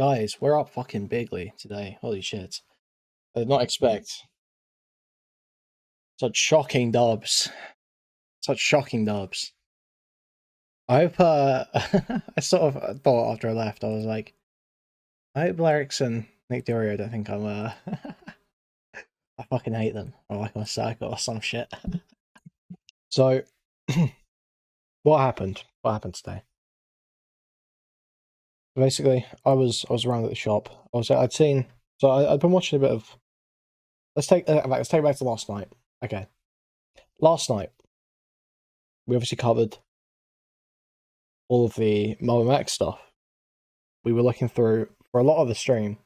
Guys, we're up fucking bigly today. Holy shit. I did not expect such shocking dubs. Such shocking dubs. I hope, I sort of thought after I left, I was like, I hope Lerix and DeOrio don't think I'm, I fucking hate them, or like I'm a psycho or some shit. So, what happened? What happened today? Basically, I was around at the shop. I'd seen, so I'd been watching a bit of. Let's take it back to last night. Okay, last night we obviously covered all of the Mamamax stuff. We were looking through for a lot of the stream,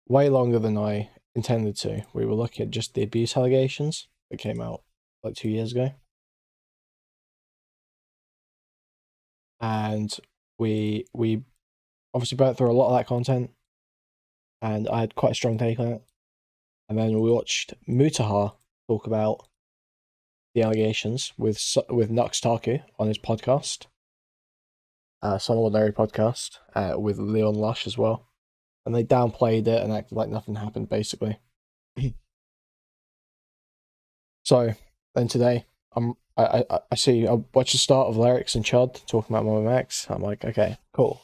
way longer than I intended to. We were looking at just the abuse allegations that came out like 2 years ago, and we obviously burnt through a lot of that content, and I had quite a strong take on it. And then we watched Mutahar talk about the allegations with Nuxtaku on his podcast, Some Ordinary podcast, with Leon Lush as well, and they downplayed it and acted like nothing happened, basically. So then today, I watched the start of Lerix and Chud talking about Mamamax. I'm like, okay, cool.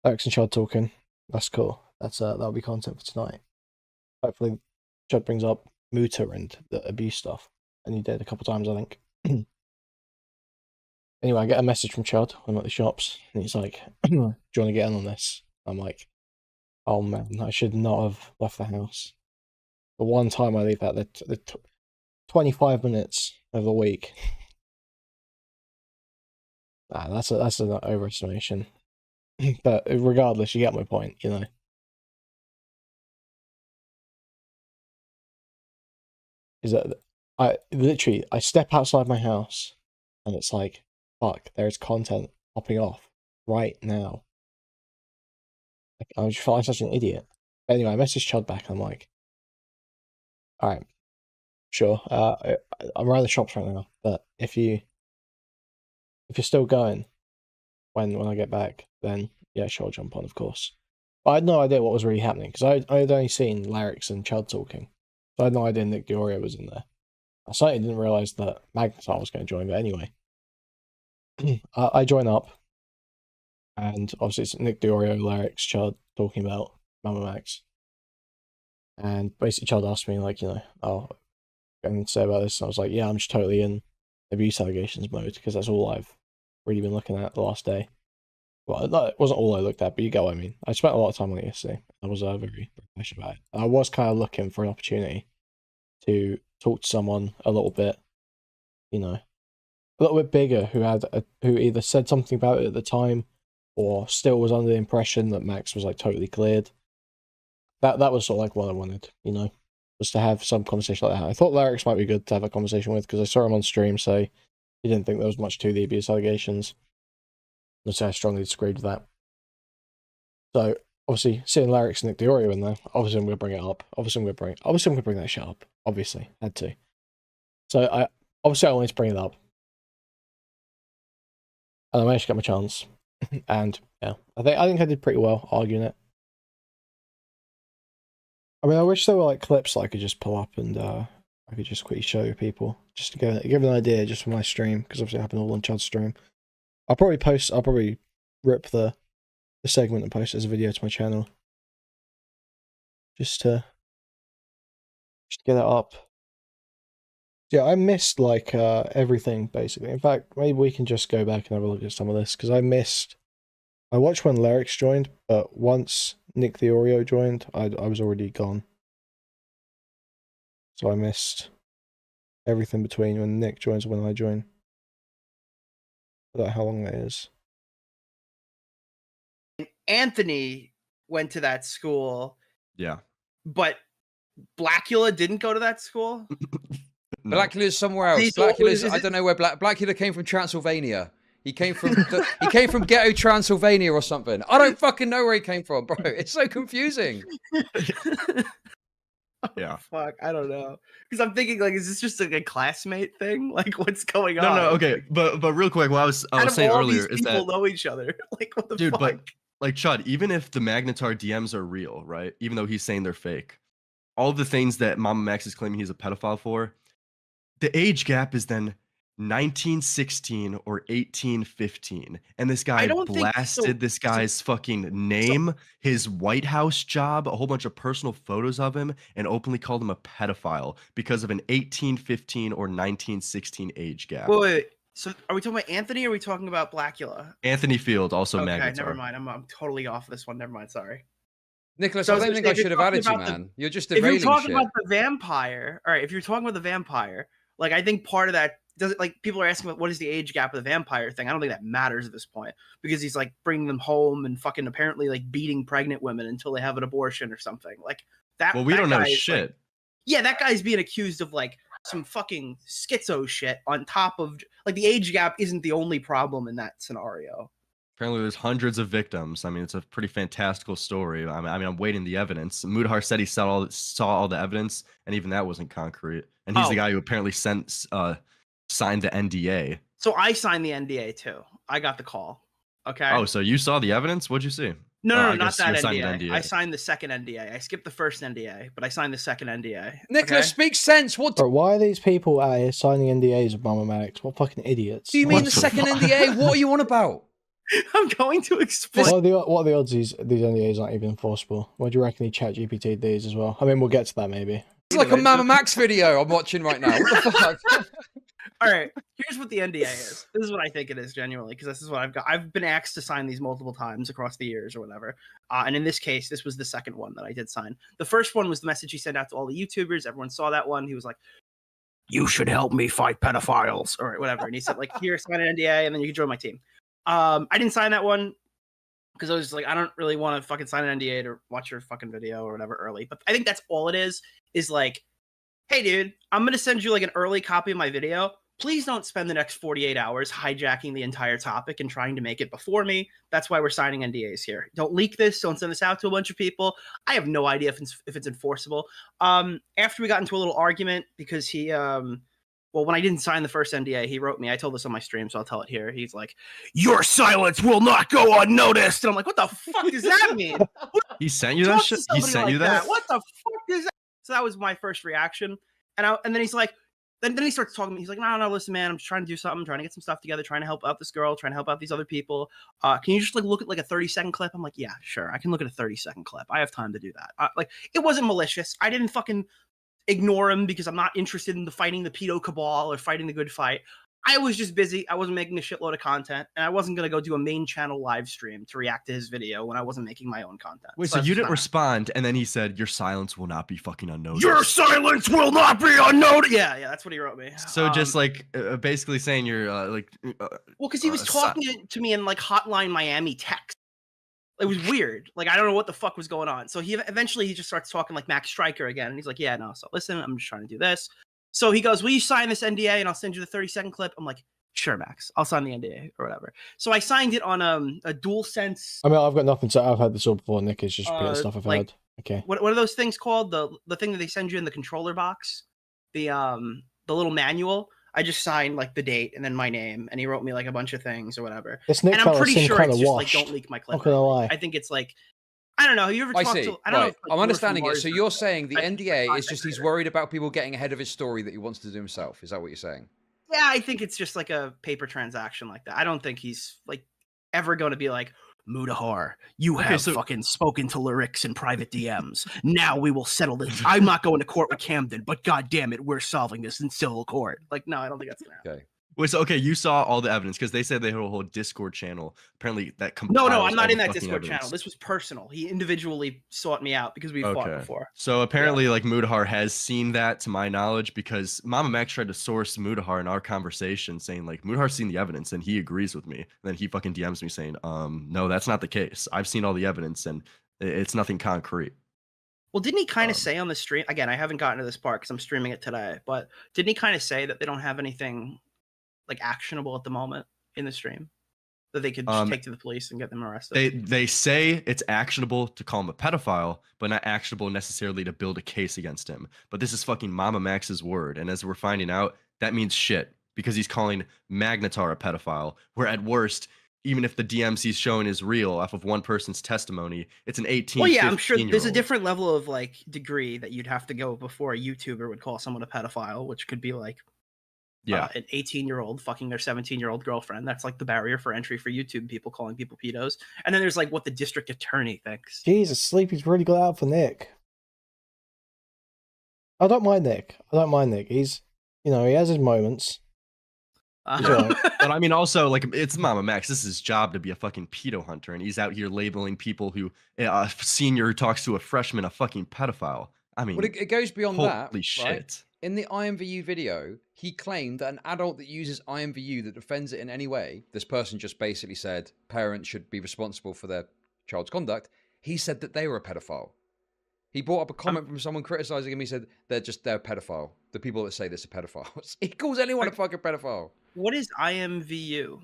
Lerix and Chud talking, that's cool. That'll be content for tonight. Hopefully, Chud brings up Muta and the abuse stuff, and he did a couple times, I think. Anyway, I get a message from Chud when I'm at the shops, and he's like, "Do you want to get in on this?" I'm like, "Oh man, I should not have left the house." The one time I leave that, the 25 minutes of the week. That's an overestimation. But regardless, you get my point, you know. Is that I step outside my house and it's like, fuck, there's content popping off right now. Like, I just feel like such an idiot. Anyway, I messaged Chud back and I'm like, alright, sure. I'm around the shops right now, but if you're still going when I get back, then yeah, sure, I'll jump on, of course. But I had no idea what was really happening, because I had only seen Lerix and Chud talking. So I had no idea Nick DeOrio was in there. I certainly didn't realise that Magnetar was going to join, but anyway. I join up, and obviously it's Nick DeOrio, Lerix, Chud talking about Mamamax. And basically Chud asked me, like, you know, oh, anything to say about this? And I was like, yeah, I'm just totally in abuse allegations mode, because that's all I've really been looking at the last day. Well, it wasn't all I looked at, but you get what I mean. I spent a lot of time on it yesterday. I was very, very passionate about it. I was kind of looking for an opportunity to talk to someone a little bit, you know, a little bit bigger, who either said something about it at the time, or still was under the impression that Max was like totally cleared. That was sort of like what I wanted, you know, was to have some conversation like that. I thought Lerix might be good to have a conversation with, because I saw him on stream say he didn't think there was much to the abuse allegations. I strongly disagreed with that. So obviously, seeing Lerix and Nick DeOrio in there, obviously I'm gonna bring it up. Obviously I'm gonna bring that shit up. Obviously, had to. So I wanted to bring it up, and I managed to get my chance. And yeah, I think I did pretty well arguing it. I mean, I wish there were like clips that I could just pull up and I could just quickly show people, just to give an idea, just for my stream, because obviously it happened all on Chud's stream. I'll probably rip the segment and post it as a video to my channel. Just to get it up. Yeah, I missed like everything basically. In fact, maybe we can just go back and have a look at some of this, because I watched when Lerix joined, but once Nick DeOrio joined, I was already gone. So I missed everything between when Nick joins and when I join. I don't know how long that is. Anthony went to that school. Yeah. But Blackula didn't go to that school? No. Blackula's somewhere else. Blackula's, I don't know where Blackula came from. Transylvania. He came from ghetto Transylvania or something. I don't fucking know where he came from, bro. It's so confusing. Yeah. Fuck, I don't know. Because I'm thinking, like, is this just like a classmate thing? Like, what's going on? No, okay. But real quick, what I was saying earlier is that people know each other. Like, what the dude, fuck? But like Chud, even if the Magnetar DMs are real, right? Even though he's saying they're fake, all the things that Mamamax is claiming he's a pedophile for, the age gap is then 1916 or 1815, and this guy blasted this guy's fucking name, his White House job, a whole bunch of personal photos of him, and openly called him a pedophile because of an 1815 or 1916 age gap. Wait. So are we talking about Anthony or are we talking about Blackula? Anthony Field, also okay, Magnetar. Never mind. I'm totally off this one. Never mind. Sorry. Nicholas, I don't think I should have added you, man. You're just derailing shit. If you're talking about the vampire, all right, if you're talking about the vampire, like, I think part of that, like, people are asking about what is the age gap of the vampire thing. I don't think that matters at this point because he's, like, bringing them home and fucking apparently, like, beating pregnant women until they have an abortion or something. Like, that. Well, we don't know shit. Like, yeah, that guy's being accused of, like, some fucking schizo shit on top of, like, the age gap isn't the only problem in that scenario. Apparently there's hundreds of victims. I mean, it's a pretty fantastical story. I mean, I'm waiting the evidence. Mutahar said he saw all the evidence, and even that wasn't concrete. And he's the guy who apparently signed the NDA. So I signed the NDA too. I got the call. Okay. Oh, so you saw the evidence? What'd you see? No, not that NDA. I signed the second NDA. I skipped the first NDA, but I signed the second NDA. Nicholas, speak sense. What? Bro, why are these people out here signing NDAs with Mamamax? What fucking idiots? Do you mean the second NDA? What are you on about? I'm going to explain. What are the odds these NDAs aren't even enforceable? What do you reckon he ChatGPT'd these as well? I mean, we'll get to that maybe. It's like a Mamamax video I'm watching right now. What the fuck? All right, here's what the NDA is. This is what I think it is, genuinely, because this is what I've got. I've been asked to sign these multiple times across the years or whatever. And in this case, this was the second one that I did sign. The first one was the message he sent out to all the YouTubers. Everyone saw that one. He was like, "You should help me fight pedophiles," or whatever. And he said, like, "Here, sign an NDA, and then you can join my team." I didn't sign that one because I was like, I don't really want to fucking sign an NDA to watch your fucking video or whatever early. But I think that's all it is like, hey, dude, I'm going to send you like an early copy of my video. Please don't spend the next 48 hours hijacking the entire topic and trying to make it before me. That's why we're signing NDAs here. Don't leak this. Don't send this out to a bunch of people. I have no idea if it's enforceable. After we got into a little argument because he, well, when I didn't sign the first NDA, he wrote me. I told this on my stream, so I'll tell it here. He's like, "Your silence will not go unnoticed." And I'm like, what the fuck does that mean? He sent you that shit? He sent you that? What the fuck is that? So that was my first reaction. And then he's like, then he starts talking to me. He's like, no, listen, man, I'm just trying to do something, trying to get some stuff together, trying to help out this girl, trying to help out these other people. Can you just like look at like a 30-second clip? I'm like, yeah, sure. I can look at a 30-second clip. I have time to do that. Like, it wasn't malicious. I didn't fucking ignore him because I'm not interested in the fighting the pedo cabal or fighting the good fight. I was just busy. I wasn't making a shitload of content, and I wasn't going to go do a main channel live stream to react to his video when I wasn't making my own content. Wait, so you didn't respond, and then he said, "Your silence will not be fucking unnoticed." Your silence will not be unnoticed. Yeah, that's what he wrote me. So just like basically saying you're well, because he was talking to me in like Hotline Miami text. It was weird. Like, I don't know what the fuck was going on. So he just starts talking like Max Stryker again, and he's like, "Yeah, no. So listen, I'm just trying to do this." So he goes, "Will you sign this NDA and I'll send you the 30-second clip?" I'm like, "Sure, Max. I'll sign the NDA or whatever." So I signed it on a dual sense. I mean, I've got nothing to. I've had this all before. Nick is just repeating stuff I've heard. Okay. What are those things called? The thing that they send you in the controller box, the little manual. I just signed like the date and then my name, and he wrote me like a bunch of things or whatever. And I'm pretty sure it's just like, don't leak my clip. Not gonna lie. I think it's like, I don't know. You ever talked to? I don't know. I'm understanding it. So you're saying the NDA is just he's worried about people getting ahead of his story that he wants to do himself. Is that what you're saying? Yeah, I think it's just like a paper transaction like that. I don't think he's like ever going to be like, "Mutahar, you have fucking spoken to Lerix in private DMs. Now we will settle this. I'm not going to court with Camden, but god damn it, we're solving this in civil court." Like, no, I don't think that's gonna happen. Okay. Wait, so you saw all the evidence because they said they had a whole Discord channel. Apparently, that No, I'm not in that Discord channel. This was personal. He individually sought me out because we fought before. So apparently, like, Mutahar has seen that, to my knowledge, because Mamamax tried to source Mutahar in our conversation, saying like, Mutahar's seen the evidence and he agrees with me. And then he fucking DMs me saying, "No, that's not the case. I've seen all the evidence and it's nothing concrete." Well, didn't he kind of say on the stream? Again, I haven't gotten to this part because I'm streaming it today. But didn't he kind of say that they don't have anything like actionable at the moment in the stream that they could just take to the police and get them arrested? They say it's actionable to call him a pedophile, but not actionable necessarily to build a case against him. But this is fucking Mamamax's word, and as we're finding out, that means shit because he's calling Magnetar a pedophile, where at worst even if the DMs he's showing is real off of one person's testimony, it's an 18. Well, yeah, I'm sure there's a different level of like degree that you'd have to go before a YouTuber would call someone a pedophile, which could be like, an 18-year-old fucking their 17-year-old girlfriend. That's like the barrier for entry for YouTube people calling people pedos. And then there's like what the district attorney thinks. Jesus, Sleepy's really got out for Nick. I don't mind Nick. He's, he has his moments. But I mean, also, like, it's Mamamax. This is his job to be a fucking pedo hunter, and he's out here labeling people who a senior who talks to a freshman a fucking pedophile. I mean, well, it goes beyond that. Holy shit! Right? In the IMVU video, he claimed that an adult that uses IMVU that defends it in any way, this person just basically said parents should be responsible for their child's conduct. He said that they were a pedophile. He brought up a comment from someone criticizing him. He said they're a pedophile. The people that say this are pedophiles. He calls anyone a fucking pedophile. What is IMVU?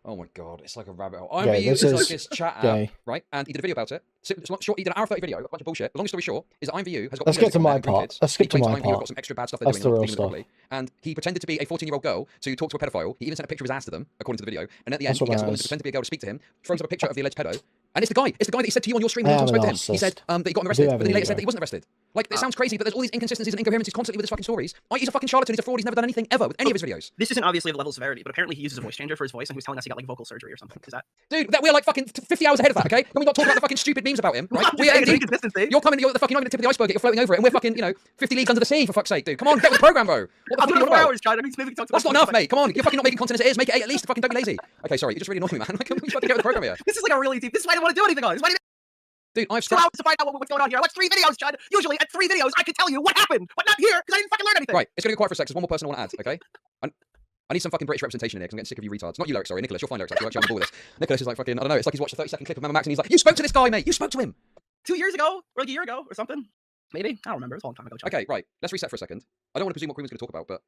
Oh my god, it's like a rabbit hole. IMVU is like this chat app, right? And he did a video about it. He did an hour 30 video, a bunch of bullshit. Long story short, is that IMVU has got. Let's get to my part. Let's skip to my part. Got some extra bad stuff they're doing. Properly. And he pretended to be a 14-year-old girl to talk to a pedophile. He even sent a picture of his ass to them, according to the video. And at the end, he gets a woman to pretend to be a girl to speak to him, throws up a picture of the alleged pedo. And it's the guy that he said to you on your stream when you spoke to him. He said that he got him arrested, but then he later said that he wasn't arrested. Like, it sounds crazy, but there's all these inconsistencies and incoherencies constantly with his fucking stories. He's a fucking charlatan, he's a fraud, he's never done anything ever with any of his videos. This isn't obviously of level of severity, but apparently he uses a voice changer for his voice, and he was telling us he got like vocal surgery or something. Is that? Dude, we're like fucking 50 hours ahead of that, okay? Can we not talk about the fucking stupid memes about him, right? We're inconsistency. You're coming, you're the fucking, you're not going to tip of the iceberg, you're floating over it, and we're fucking, 50 leagues under the sea, for fuck's sake, dude. Come on, get with the program, bro. What the fuck are you on about? That's not enough, mate. Come on, you're fucking not making content as it is. Make it 8 at least. Fucking don't be lazy. Okay, sorry, you just really annoy me, man. Like, we fucking get with the program here. This is like a really deep. This is why I don't want to do anything on this. Dude, I've 2 hours to find out what's going on here. I watched 3 videos, Chud. Usually at 3 videos, I can tell you what happened, but not here because I didn't fucking learn anything. Right, it's gonna go quiet for a sec. There's one more person I want to add, okay? I need some fucking British representation in here because I'm getting sick of you retards. Not you, Lerix, sorry. Nicholas, you're fine, Lerix. You're actually on board with this. Nicholas is like fucking, I don't know, it's like he's watched a 30-second clip of Mamamax and he's like, you spoke to this guy, mate. You spoke to him. 2 years ago, or like a year ago, or something. Maybe. I don't remember. It's a long time ago. Chud. Okay, right. Let's reset for a second. I don't want to presume what Kuihman's going to talk about, but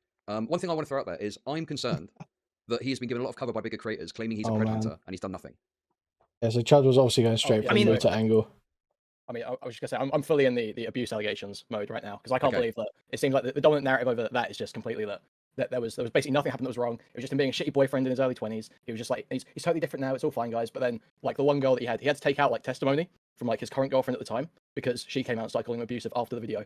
one thing I want to throw out there is I'm concerned that he has been given a lot of cover by bigger creators claiming he's a predator and he's done nothing. Yeah, so Chud was obviously going straight from the Muta angle. I mean, I was just going to say, I'm fully in the abuse allegations mode right now, because I can't believe that it seems like the dominant narrative over that is just completely that there was basically nothing happened that was wrong. It was just him being a shitty boyfriend in his early 20s. He was just like, he's totally different now, it's all fine, guys. But then, like, the one girl that he had to take out, like, testimony from, like, his current girlfriend at the time, because she came out and started calling him abusive after the video.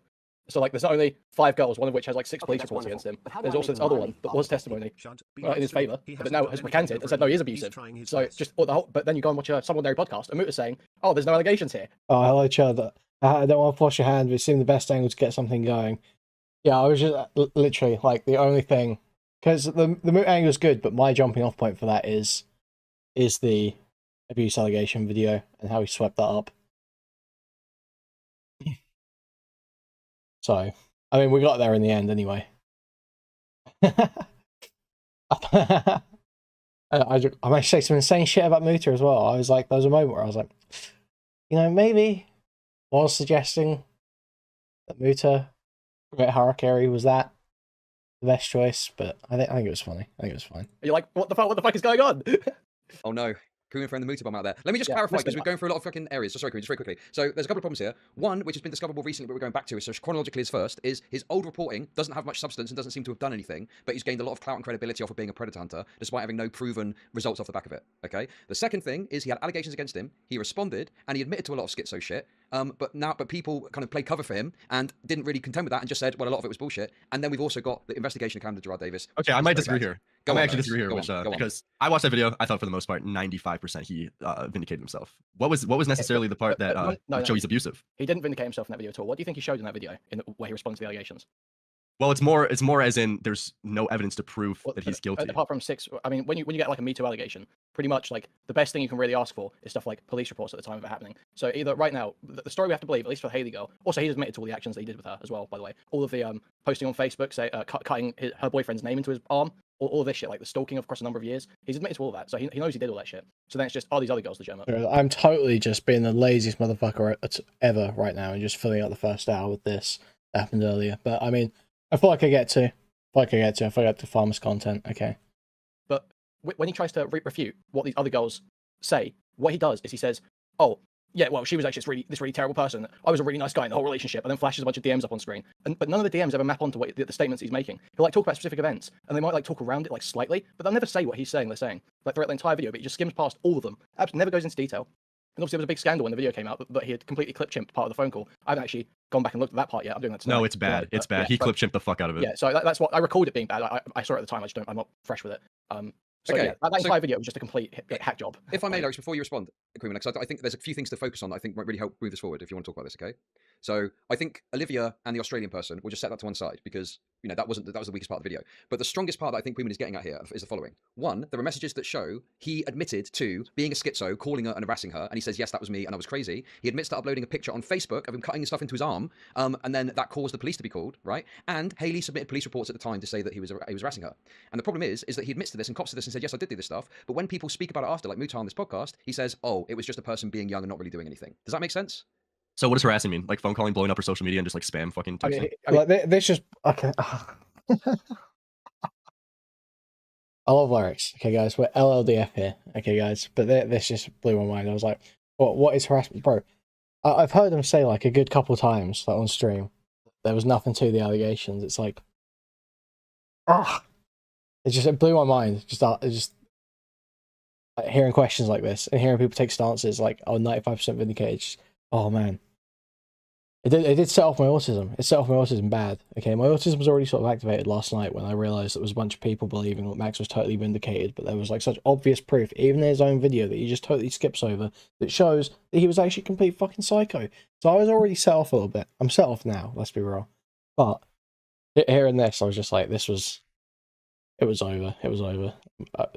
So, like, there's not only 5 girls, one of which has, like, 6 police reports against him. There's also this other one that was testimony in his favour, but now has recanted and said, no, he is abusive. So, it's just, but then you go and watch a SomeOrdinary podcast, and Muta's saying, oh, there's no allegations here. Oh, hello, Chud. I don't want to force your hand, but it seemed the best angle to get something going. Yeah, I was just literally, like, the only thing, because the Muta angle is good, but my jumping off point for that is the abuse allegation video and how he swept that up. So, I mean, we got there in the end anyway. I might say some insane shit about Muta as well. I was like, there was a moment where I was like, maybe I was suggesting that Muta, Great Harakiri, was that the best choice, but I think it was funny. I think it was fine. You're like, what the fuck is going on? Oh no. Kuihman throwing the Muta bomb out there. Let me just clarify, because we're going through a lot of fucking areas. So sorry, Kuihman, just very quickly. So there's a couple of problems here. One, which has been discoverable recently, but we're going back to, so chronologically is first, is his old reporting doesn't have much substance and doesn't seem to have done anything, but he's gained a lot of clout and credibility off of being a predator hunter, despite having no proven results off the back of it. Okay? The second thing is he had allegations against him, he responded, and he admitted to a lot of schizo shit, but people kind of played cover for him and didn't really contend with that and just said, well, a lot of it was bullshit. And then we've also got the investigation of Canada Gerard Davis. Okay, I might disagree here. I might actually disagree here, because I watched that video. I thought for the most part, 95% he vindicated himself. What was necessarily the part that showed he's abusive? He didn't vindicate himself in that video at all. What do you think he showed in that video, in the way he responds to the allegations? Well, it's more as in there's no evidence to prove that he's guilty. Apart from 6, I mean, when you get like a Me Too allegation, pretty much like the best thing you can really ask for is stuff like police reports at the time of it happening. So either right now, the story we have to believe, at least for Haley girl, also he's admitted to all the actions that he did with her as well, by the way. All of the posting on Facebook, say cutting her boyfriend's name into his arm, all this shit, like the stalking across a number of years, he's admitted to all of that. So he knows he did all that shit. So then it's just, are these other girls legitimate? I'm totally just being the laziest motherfucker ever right now and just filling out the first hour with this that happened earlier. But I mean, I feel like I get to. If I get to farmers content, okay. But when he tries to refute what these other girls say, what he does is he says, oh, yeah, well, she was actually this really terrible person. I was a really nice guy in the whole relationship, and then flashes a bunch of DMs up on screen. But none of the DMs ever map onto what the statements he's making. He'll like talk about specific events, and they might like talk around it like slightly, but they'll never say what he's saying. They're saying like throughout the entire video, but he just skims past all of them. Absolutely never goes into detail. And obviously, there was a big scandal when the video came out that he had completely clip chimped part of the phone call. I haven't actually gone back and looked at that part yet. I'm doing that tonight. No, it's bad. Tonight, it's bad. Yeah, he clip chimped the fuck out of it. Yeah, so that's what I recalled it being bad. I saw it at the time. I'm not fresh with it. So Okay, yeah, that entire video was just a complete hack job. If I may, Lerix, before you respond, Kuihman, because I think there's a few things to focus on that I think might really help move this forward if you want to talk about this, okay? So I think Olivia and the Australian person, we'll just set that to one side because, you know, that was the weakest part of the video. But the strongest part that I think Kuihman is getting at here is the following. One, there are messages that show he admitted to being a schizo, calling her and harassing her, and he says, yes, that was me and I was crazy. He admits to uploading a picture on Facebook of him cutting stuff into his arm, and then that caused the police to be called, right? And Hayley submitted police reports at the time to say that he was harassing her. And the problem is that he admits to this and cops to this and said, yes, I did do this stuff. But when people speak about it after, like Mutahar on this podcast, he says, oh, it was just a person being young and not really doing anything. Does that make sense? So what does harassing mean? Like phone calling, blowing up her social media, and just like spam fucking texting? Like, this just okay. I love Lerix. Okay, guys, we're LLDF here. Okay, guys, but this just blew my mind. I was like, what is harassment, bro? I've heard him say like a good couple of times, like on stream, there was nothing to the allegations. It's like, it blew my mind. Just like, hearing questions like this and hearing people take stances like, oh, 95% vindicated. Oh man, it did set off my autism. It set off my autism bad. Okay, my autism was already sort of activated last night when I realized there was a bunch of people believing that Max was totally vindicated, but there was like such obvious proof, even in his own video, that he just totally skips over, that shows that he was actually a complete fucking psycho. So I was already set off a little bit. I'm set off now, let's be real. But hearing this, I was just like, it was over. It was over.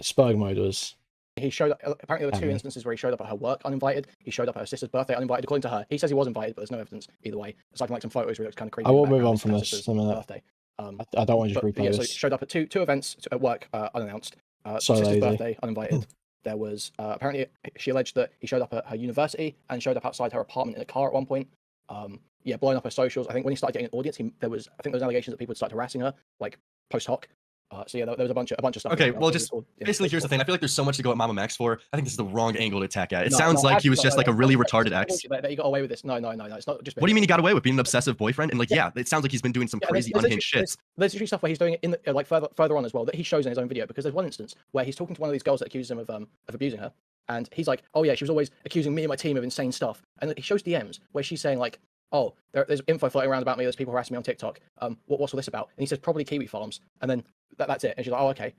Spurg mode was... He showed up, apparently there were two instances where he showed up at her work uninvited. He showed up at her sister's birthday uninvited. According to her, he says he was invited, but there's no evidence either way. Aside from like some photos where it looks kind of creepy. I will move on from this. Birthday. I don't want to just replay yeah, this. So he showed up at two events at work unannounced. So sister's lazy. birthday uninvited. There was apparently she alleged that he showed up at her university and showed up outside her apartment in a car at one point. Yeah, blowing up her socials. I think when he started getting an audience, there was allegations that people had started harassing her, like post hoc. So yeah, there was a bunch of stuff. Okay, well, just basically, here's the thing. I feel like there's so much to go at Mamamax for. I think this is the wrong angle to attack at. It sounds like he was just like a really retarded ex. That he got away with this. No. It's not just. What do you mean he got away with being an obsessive boyfriend? And like, yeah, it sounds like he's been doing some crazy unhinged shit. There's usually stuff where he's doing it in the, like further on as well that he shows in his own video, because there's one instance where he's talking to one of these girls that accuses him of abusing her, and he's like, oh yeah, she was always accusing me and my team of insane stuff, and he shows DMs where she's saying like, oh, there's info floating around about me. There's people harassing me on TikTok. What's all this about? And he says probably Kiwi Farms, and then that's it. And she's like, oh, okay.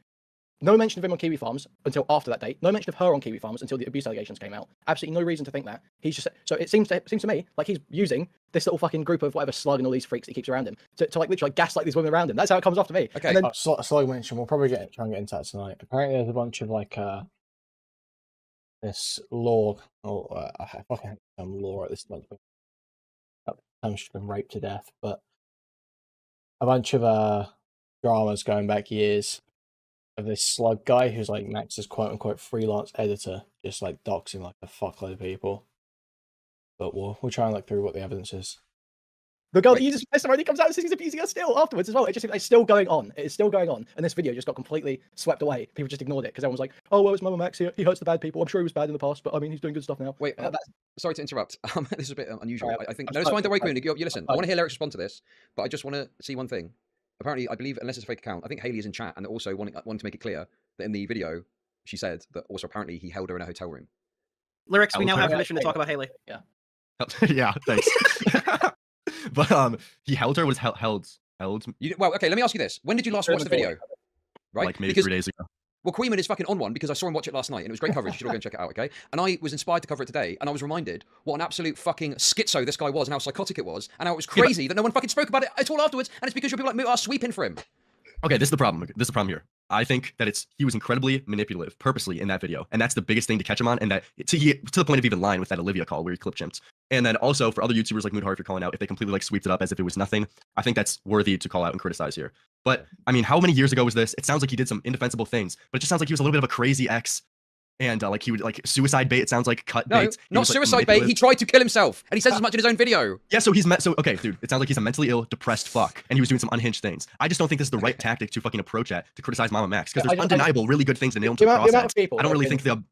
No mention of him on Kiwi Farms until after that date. No mention of her on Kiwi Farms until the abuse allegations came out. Absolutely no reason to think that. He's just so it seems to me like he's using this little fucking group of whatever slug and all these freaks that he keeps around him to like literally gaslight these women around him. That's how it comes off to me. Okay. And then, slug mention. We'll probably try and get into that tonight. Apparently, there's a bunch of like this law. I fucking hate law at this point. She's been raped to death, but a bunch of dramas going back years of this slug guy who's like Max's quote unquote freelance editor, just like doxing like a fuckload of people. But we'll try and look through what the evidence is. the girl that uses already comes out and says he's abusing her still afterwards as well. It's still going on. It is still going on. And this video just got completely swept away. People just ignored it because everyone was like, oh, well, it's Mamamax. He hurts the bad people. I'm sure he was bad in the past, but I mean, he's doing good stuff now. Wait, sorry to interrupt. This is a bit unusual. I think, no, it's fine. Don't worry, Kuihman. You listen. I want to hear Lerix respond to this, but I just want to see one thing. Apparently, I believe, unless it's a fake account, I think Hayley is in chat and also wanting to make it clear that in the video, she said that also apparently he held her in a hotel room. Lerix, we now have permission to talk about Hayley. Yeah. Yeah, thanks. But he held her, was held. Well, okay, let me ask you this. When did you last watch the video? Right? Like maybe 3 days ago. Well, Kuihman is fucking on one because I saw him watch it last night and it was great coverage. You should all go and check it out, okay? And I was inspired to cover it today and I was reminded what an absolute fucking schizo this guy was and how psychotic it was and how it was crazy that no one fucking spoke about it at all afterwards, and it's because your people like Mutahar sweeping for him. Okay, this is the problem. This is the problem here. I think that he was incredibly manipulative, purposely in that video, and that's the biggest thing to catch him on. And that to the point of even lying with that Olivia call where he clip chimped. And then also for other YouTubers like Mutahar, if you're calling out, if they completely like sweeped it up as if it was nothing, I think that's worthy to call out and criticize here. But I mean, how many years ago was this? It sounds like he did some indefensible things, but it just sounds like he was a little bit of a crazy ex. And like he would like suicide bait. It sounds like cut bait. No, not suicide bait. He tried to kill himself, and he says as much in his own video. Yeah, so okay, dude. It sounds like he's a mentally ill, depressed fuck, and he was doing some unhinged things. I just don't think this is the right tactic to fucking approach at to criticize Mamamax because there's undeniable, really good things that they don't across. I don't really think the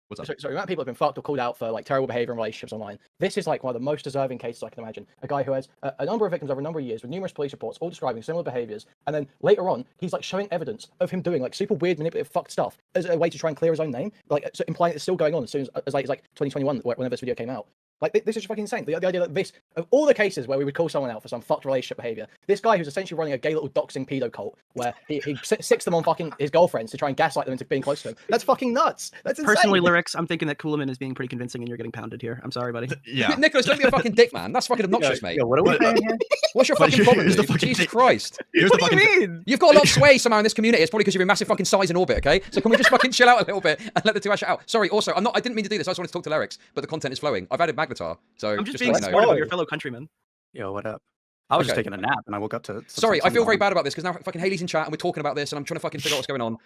What's up? So the amount of people have been fucked or called out for like terrible behavior in relationships online. This is like one of the most deserving cases I can imagine. A guy who has a number of victims over a number of years with numerous police reports, all describing similar behaviors, and then later on he's like showing evidence of him doing like super weird, manipulative, fucked stuff as a way to try and clear his own name, like so implying it's still going on as soon as like 2021, whenever this video came out. Like, this is just fucking insane. The idea that this, of all the cases where we would call someone out for some fucked relationship behavior, this guy who's essentially running a gay little doxing pedo cult, where he sicks them on fucking his girlfriends to try and gaslight them into being close to him. That's fucking nuts. That's insane. Personally, Lerix, I'm thinking that Kuihman is being pretty convincing and you're getting pounded here. I'm sorry, buddy. Yeah. Nicholas, don't be a fucking dick, man. That's fucking obnoxious, mate. Yo, what are we saying here? What's your fucking problem, Here's the dude? fucking Jesus thing. Christ. What do you mean? You've got a lot of sway somehow in this community. It's probably because you're in massive fucking size in orbit, okay? So can we just fucking chill out a little bit and let the two ash it out? Sorry, also, I didn't mean to do this. I just wanted to talk to Lerix, but the content is flowing. I've added Magnetar, so I'm just to being let you know. supportive of your fellow countrymen. Yo, what up? I was just Okay. taking a nap and I woke up to. Sorry, I feel very bad about this because now fucking Haley's in chat and we're talking about this and I'm trying to fucking figure out what's going on.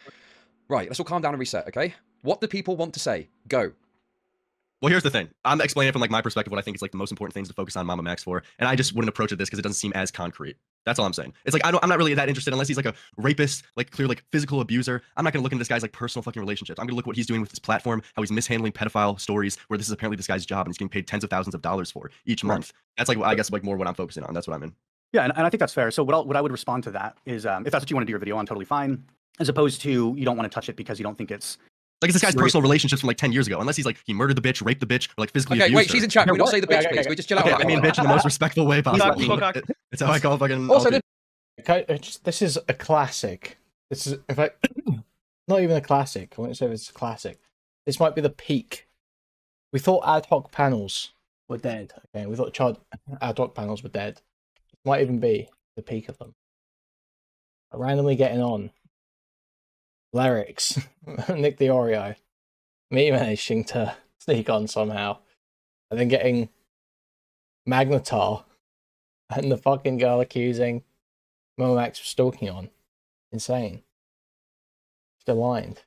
Right, let's all calm down and reset, okay? What do people want to say? Go. Well, here's the thing. I'm explaining it from like my perspective what I think is like the most important things to focus on Mamamax for, and I just wouldn't approach it this because it doesn't seem as concrete. That's all I'm saying. It's like I'm not really that interested unless he's like a rapist, like clear like physical abuser. I'm not gonna look into this guy's like personal fucking relationships. I'm gonna look what he's doing with his platform, how he's mishandling pedophile stories, where this is apparently this guy's job and he's getting paid tens of thousands of dollars for each month. That's like I guess like more what I'm focusing on. That's what I'm in. Yeah, and I think that's fair. So what I would respond to that is, if that's what you want to do your video on, totally fine. As opposed to you don't want to touch it because you don't think it's Like, it's this guy's personal relationships from like 10 years ago. Unless he's like, he murdered the bitch, raped the bitch, or like physically Okay, abused wait, her. she's in chat. Can we not say the bitch, Okay, please? okay. Can we just chill out? Okay, a I mean bit? bitch in the most respectful way possible. It's how I call fucking... Also, Okay, this is a classic. This is, in fact, not even a classic. I wouldn't say it's a classic. This might be the peak. We thought ad hoc panels were dead. Okay, we thought Chud ad hoc panels were dead. It might even be the peak of them. Randomly getting on. Lerix, Nick DeOrio, me managing to sneak on somehow, and then getting Magnetar and the fucking girl accusing Mamamax of stalking on. Insane. Just aligned.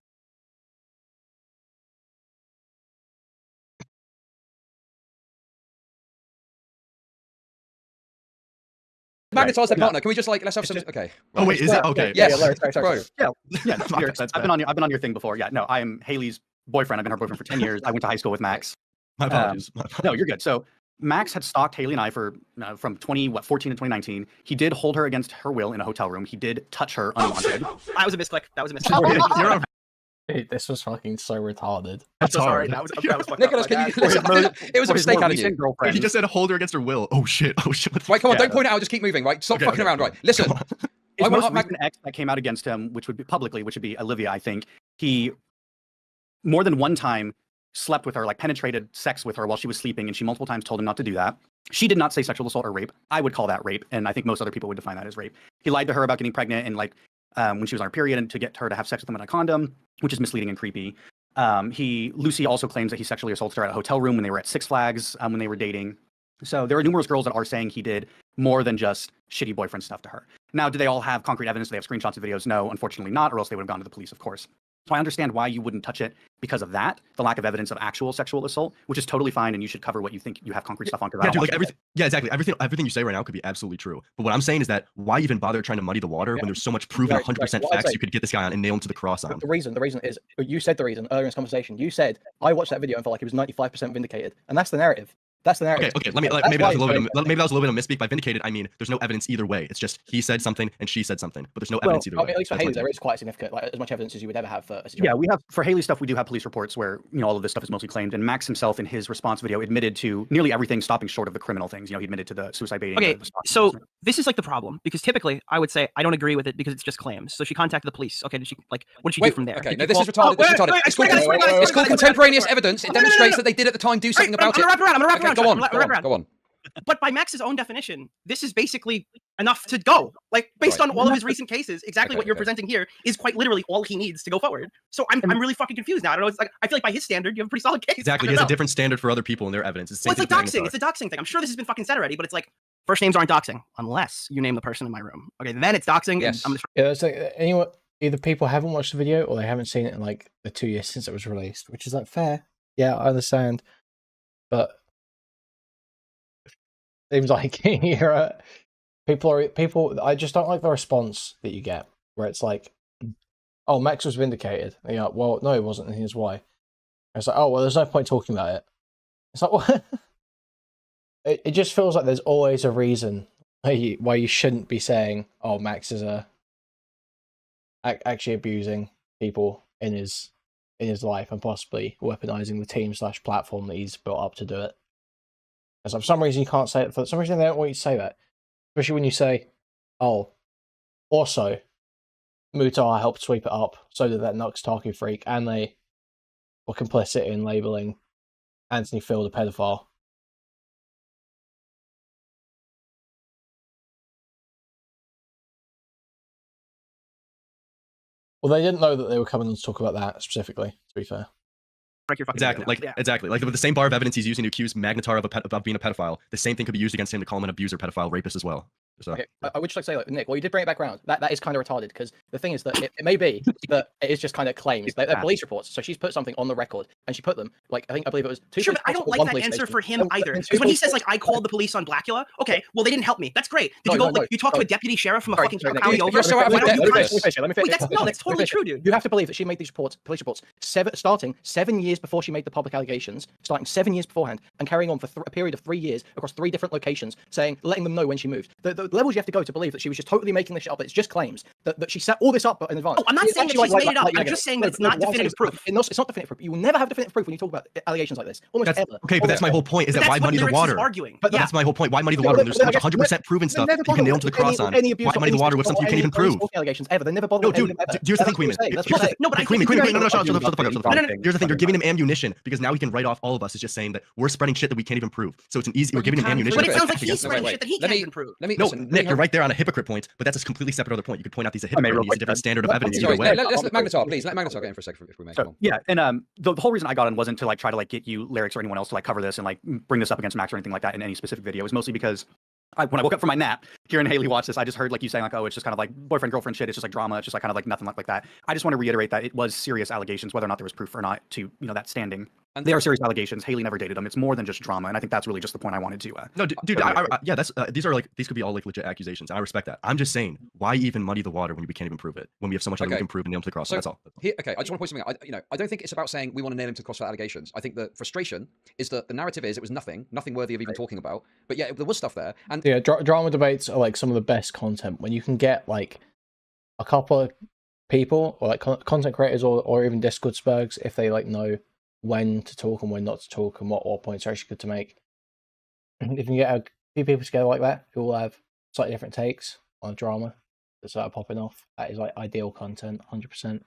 Magnetar's the No. partner. Can we just like let's have some? Okay. Oh wait, is it? Okay. Yes, Yeah, Lerix, sorry. bro. yeah. My Here, bad. I've been on your thing before. Yeah, no, I am Haley's boyfriend. I've been her boyfriend for 10 years. I went to high school with Max. My apologies. No, you're good. So Max had stalked Haley and I for from 2014 to 2019. He did hold her against her will in a hotel room. He did touch her unwanted. That was a misclick. That was a misclick. You're a- Dude, this was fucking so retarded. That's So sorry. hard. That was fucked Nicholas, up. can My you bad. listen? It was a For his mistake more out of you. recent girlfriend. He just said hold her against her will. Oh shit. Oh shit. What the Right, come on, Yeah. don't point it out. Just keep moving. Right, stop Okay, fucking okay. around. Right, listen. Come on. His I went most up Mag- recent ex that came out against him, which would be publicly, which would be Olivia, I think. He more than one time slept with her, like penetrated sex with her while she was sleeping, and she multiple times told him not to do that. She did not say sexual assault or rape. I would call that rape, and I think most other people would define that as rape. He lied to her about getting pregnant and like when she was on her period, and to get her to have sex with him in a condom, which is misleading and creepy. Lucy also claims that he sexually assaulted her at a hotel room when they were at Six Flags when they were dating. So there are numerous girls that are saying he did more than just shitty boyfriend stuff to her. Now, do they all have concrete evidence? Do they have screenshots of videos? No, unfortunately not, or else they would have gone to the police, of course. So I understand why you wouldn't touch it because of that, the lack of evidence of actual sexual assault, which is totally fine, and you should cover what you think you have concrete stuff on. Yeah, dude, like everything. Yeah, exactly. Everything you say right now could be absolutely true. But what I'm saying is that why even bother trying to muddy the water when there's so much proven Right, 100% right. What I'm facts saying- you could get this guy on and nail him to the cross on? The reason is you said the reason earlier in this conversation. You said I watched that video and felt like he was 95% vindicated, and that's the narrative. That's the narrative. Okay. Maybe That's that why was a little it's bit. Maybe that was a little bit of misspeak. By vindicated, I mean there's no evidence either way. It's just he said something and she said something, but there's no evidence either I way. mean, at least for That's Haley, my there take. is quite significant, like as much evidence as you would ever have for a situation. Yeah, we have for Haley stuff. We do have police reports where all of this stuff is mostly claimed, and Max himself in his response video admitted to nearly everything, stopping short of the criminal things. He admitted to the suicide baiting. Okay, the stalking so harassment. this is like the problem because typically I would say I don't agree with it because it's just claims. So she contacted the police. Okay, did she what did she do from there? Okay, Did no, she this call- is retarded. This is wait, retarded. wait, It's called, I swear to God, it's called contemporaneous evidence. It No, no, no, demonstrates no. that they did at the time do something about I'm it. gonna wrap around. I'm gonna wrap Okay, around. go on. Chud. I'm gonna wrap around. Go on. But by Max's own definition, this is basically enough to go. Like based Right. on all of his recent cases, exactly Okay, what you're okay. presenting here is quite literally all he needs to go forward. So I'm really fucking confused now. I don't know. It's like I feel like by his standard, you have a pretty solid case. Exactly. I He don't has a know. different standard for other people and their evidence. It's the Well, same it's like thing doxing. with It's a doxing thing. I'm sure this has been fucking said already, but it's like first names aren't doxing unless you name the person in my room. Okay, then it's doxing. and Yes. I'm just Yeah, it's like anyone, either people haven't watched the video or they haven't seen it in like the 2 years since it was released, which is like fair. Yeah, I understand. But seems like people. I just don't like the response that you get, where it's like, "Oh, Max was vindicated." And you're like, well, no, he wasn't, and here's why. It's like, oh well, there's no point talking about it. It's like, what? It just feels like there's always a reason why you shouldn't be saying, oh, Max is actually abusing people in his life and possibly weaponizing the team / platform that he's built up to do it. And so for some reason you can't say it. For some reason they don't want you to say that, especially when you say, oh, also Mutahar helped sweep it up, so did that Nuxtaku freak, and they were complicit in labeling Anthony Field a pedophile. Well, they didn't know that they were coming on to talk about that specifically, to be fair. Exactly, exactly. Like with the same bar of evidence he's using to accuse Magnetar of being a pedophile, the same thing could be used against him to call him an abuser, pedophile, rapist as well. So. Okay, I would just like to say, like, Nick, well, you did bring it back around. That is kind of retarded, because the thing is that it may be that it is just kind of claims. They're police reports, so she's put something on the record, and she put them, like, I believe it was 2. Sure, but I don't like that answer for him either. Because when he says, like, I called the police on Blackula, okay, well, they didn't help me. That's great. Did you go, like, you talked to a deputy sheriff from a fucking county over? You're so out of Let me finish. That's totally true, dude. You have to believe that she made these police reports, starting 7 years before she made the public allegations, starting 7 years beforehand, and carrying on for a period of 3 years across 3 different locations, letting them know when she moved. The levels you have to go to believe that she was just totally making this shit up. It's just claims that she set all this up in advance. Oh, I'm not saying that she's made it up. I'm just saying that it's not definitive proof. It's not definitive proof. You will never have definitive proof when you talk about allegations like this. Almost ever. Okay, but that's my whole point. Is that why muddy the water? But that's my whole point. Why muddy the water when there's 100% proven stuff you can nail to the cross on? Why muddy the water with something you can't even prove? Allegations ever. They never bother. No, dude. Here's the thing, Kuihman. No, but Kuihman. No, shut the fuck up. Here's the thing. You're giving him ammunition because now he can write off all of us as just saying that we're spreading shit that we can't even prove. So it's an easy. We're giving him ammunition. But it sounds like he's spreading shit that he can't even prove. No, Nick, you're right there on a hypocrite point, but that's a completely separate other point. You could point out these are hypocrite and use a different standard of evidence either way. Let's let Magnetar, please. Let Magnetar get in for a second if we may. So, yeah, and the whole reason I got in wasn't to like try to like get you, Lerix, or anyone else to like cover this and like bring this up against Max or anything like that in any specific video. It was mostly because when I woke up from my nap, hearing Haley watch this, I just heard like you saying like, oh, it's just kind of like boyfriend girlfriend shit. It's just like drama. It's just like kind of like nothing like that. I just want to reiterate that it was serious allegations, whether or not there was proof or not to that standing. And they are serious allegations. Haley never dated them. It's more than just drama, and I think that's really just the point I wanted to. No, dude, yeah, that's these could be all like legit accusations, and I respect that. I'm just saying, why even muddy the water when we can't even prove it? When we have so much that we can prove and nail him to the cross. So that's all. Okay, I just want to point something out. I don't think it's about saying we want to nail him to the cross for allegations. I think the frustration is that the narrative is it was nothing worthy of even talking about. But yeah, there was stuff there, and yeah, drama debates are like some of the best content when you can get like a couple of people or like content creators or even Discord spurgs if they like know when to talk and when not to talk and what points are actually good to make. If you can get a few people together like that who will have slightly different takes on drama that start popping off, that is like ideal content, 100%.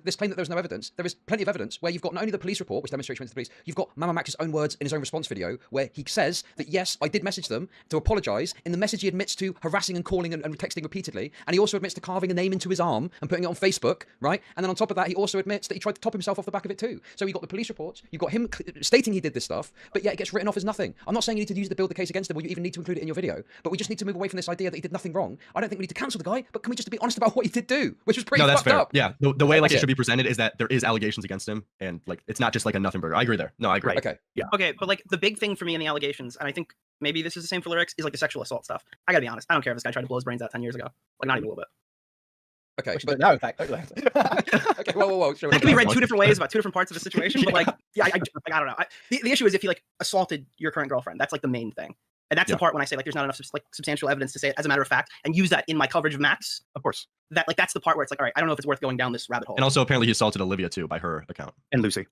This claim that there's no evidence, there is plenty of evidence where you've got not only the police report, which demonstrates went to the police, you've got Mamamax's own words in his own response video where he says that, yes, I did message them to apologise. In the message, he admits to harassing and calling and texting repeatedly. And he also admits to carving a name into his arm and putting it on Facebook, right? And then on top of that, he also admits that he tried to top himself off the back of it too. So you've got the police reports, you've got him stating he did this stuff, but yet it gets written off as nothing. I'm not saying you need to use the build the case against him or you even need to include it in your video, but we just need to move away from this idea that he did nothing wrong. I don't think we need to cancel the guy, but can we just be honest about what he did do? Which was pretty fucked up. Yeah, the way like it should be presented is that there is allegations against him, and like it's not just like a nothing burger. I agree there. No, I agree. Okay. Yeah. Okay, but like the big thing for me in the allegations, and I think maybe this is the same for Lerix, is like the sexual assault stuff. I gotta be honest. I don't care if this guy tried to blow his brains out 10 years ago. Like not even a little bit. Okay, but no, in fact. Okay, whoa. That can be read 2 different ways about 2 different parts of the situation. But like, yeah, I don't know. The issue is if he like assaulted your current girlfriend. That's like the main thing. And that's the part when I say like there's not enough like substantial evidence to say it as a matter of fact and use that in my coverage of Max. Of course. That like that's the part where it's like, all right, I don't know if it's worth going down this rabbit hole. And also apparently he assaulted Olivia too by her account. And Lucy.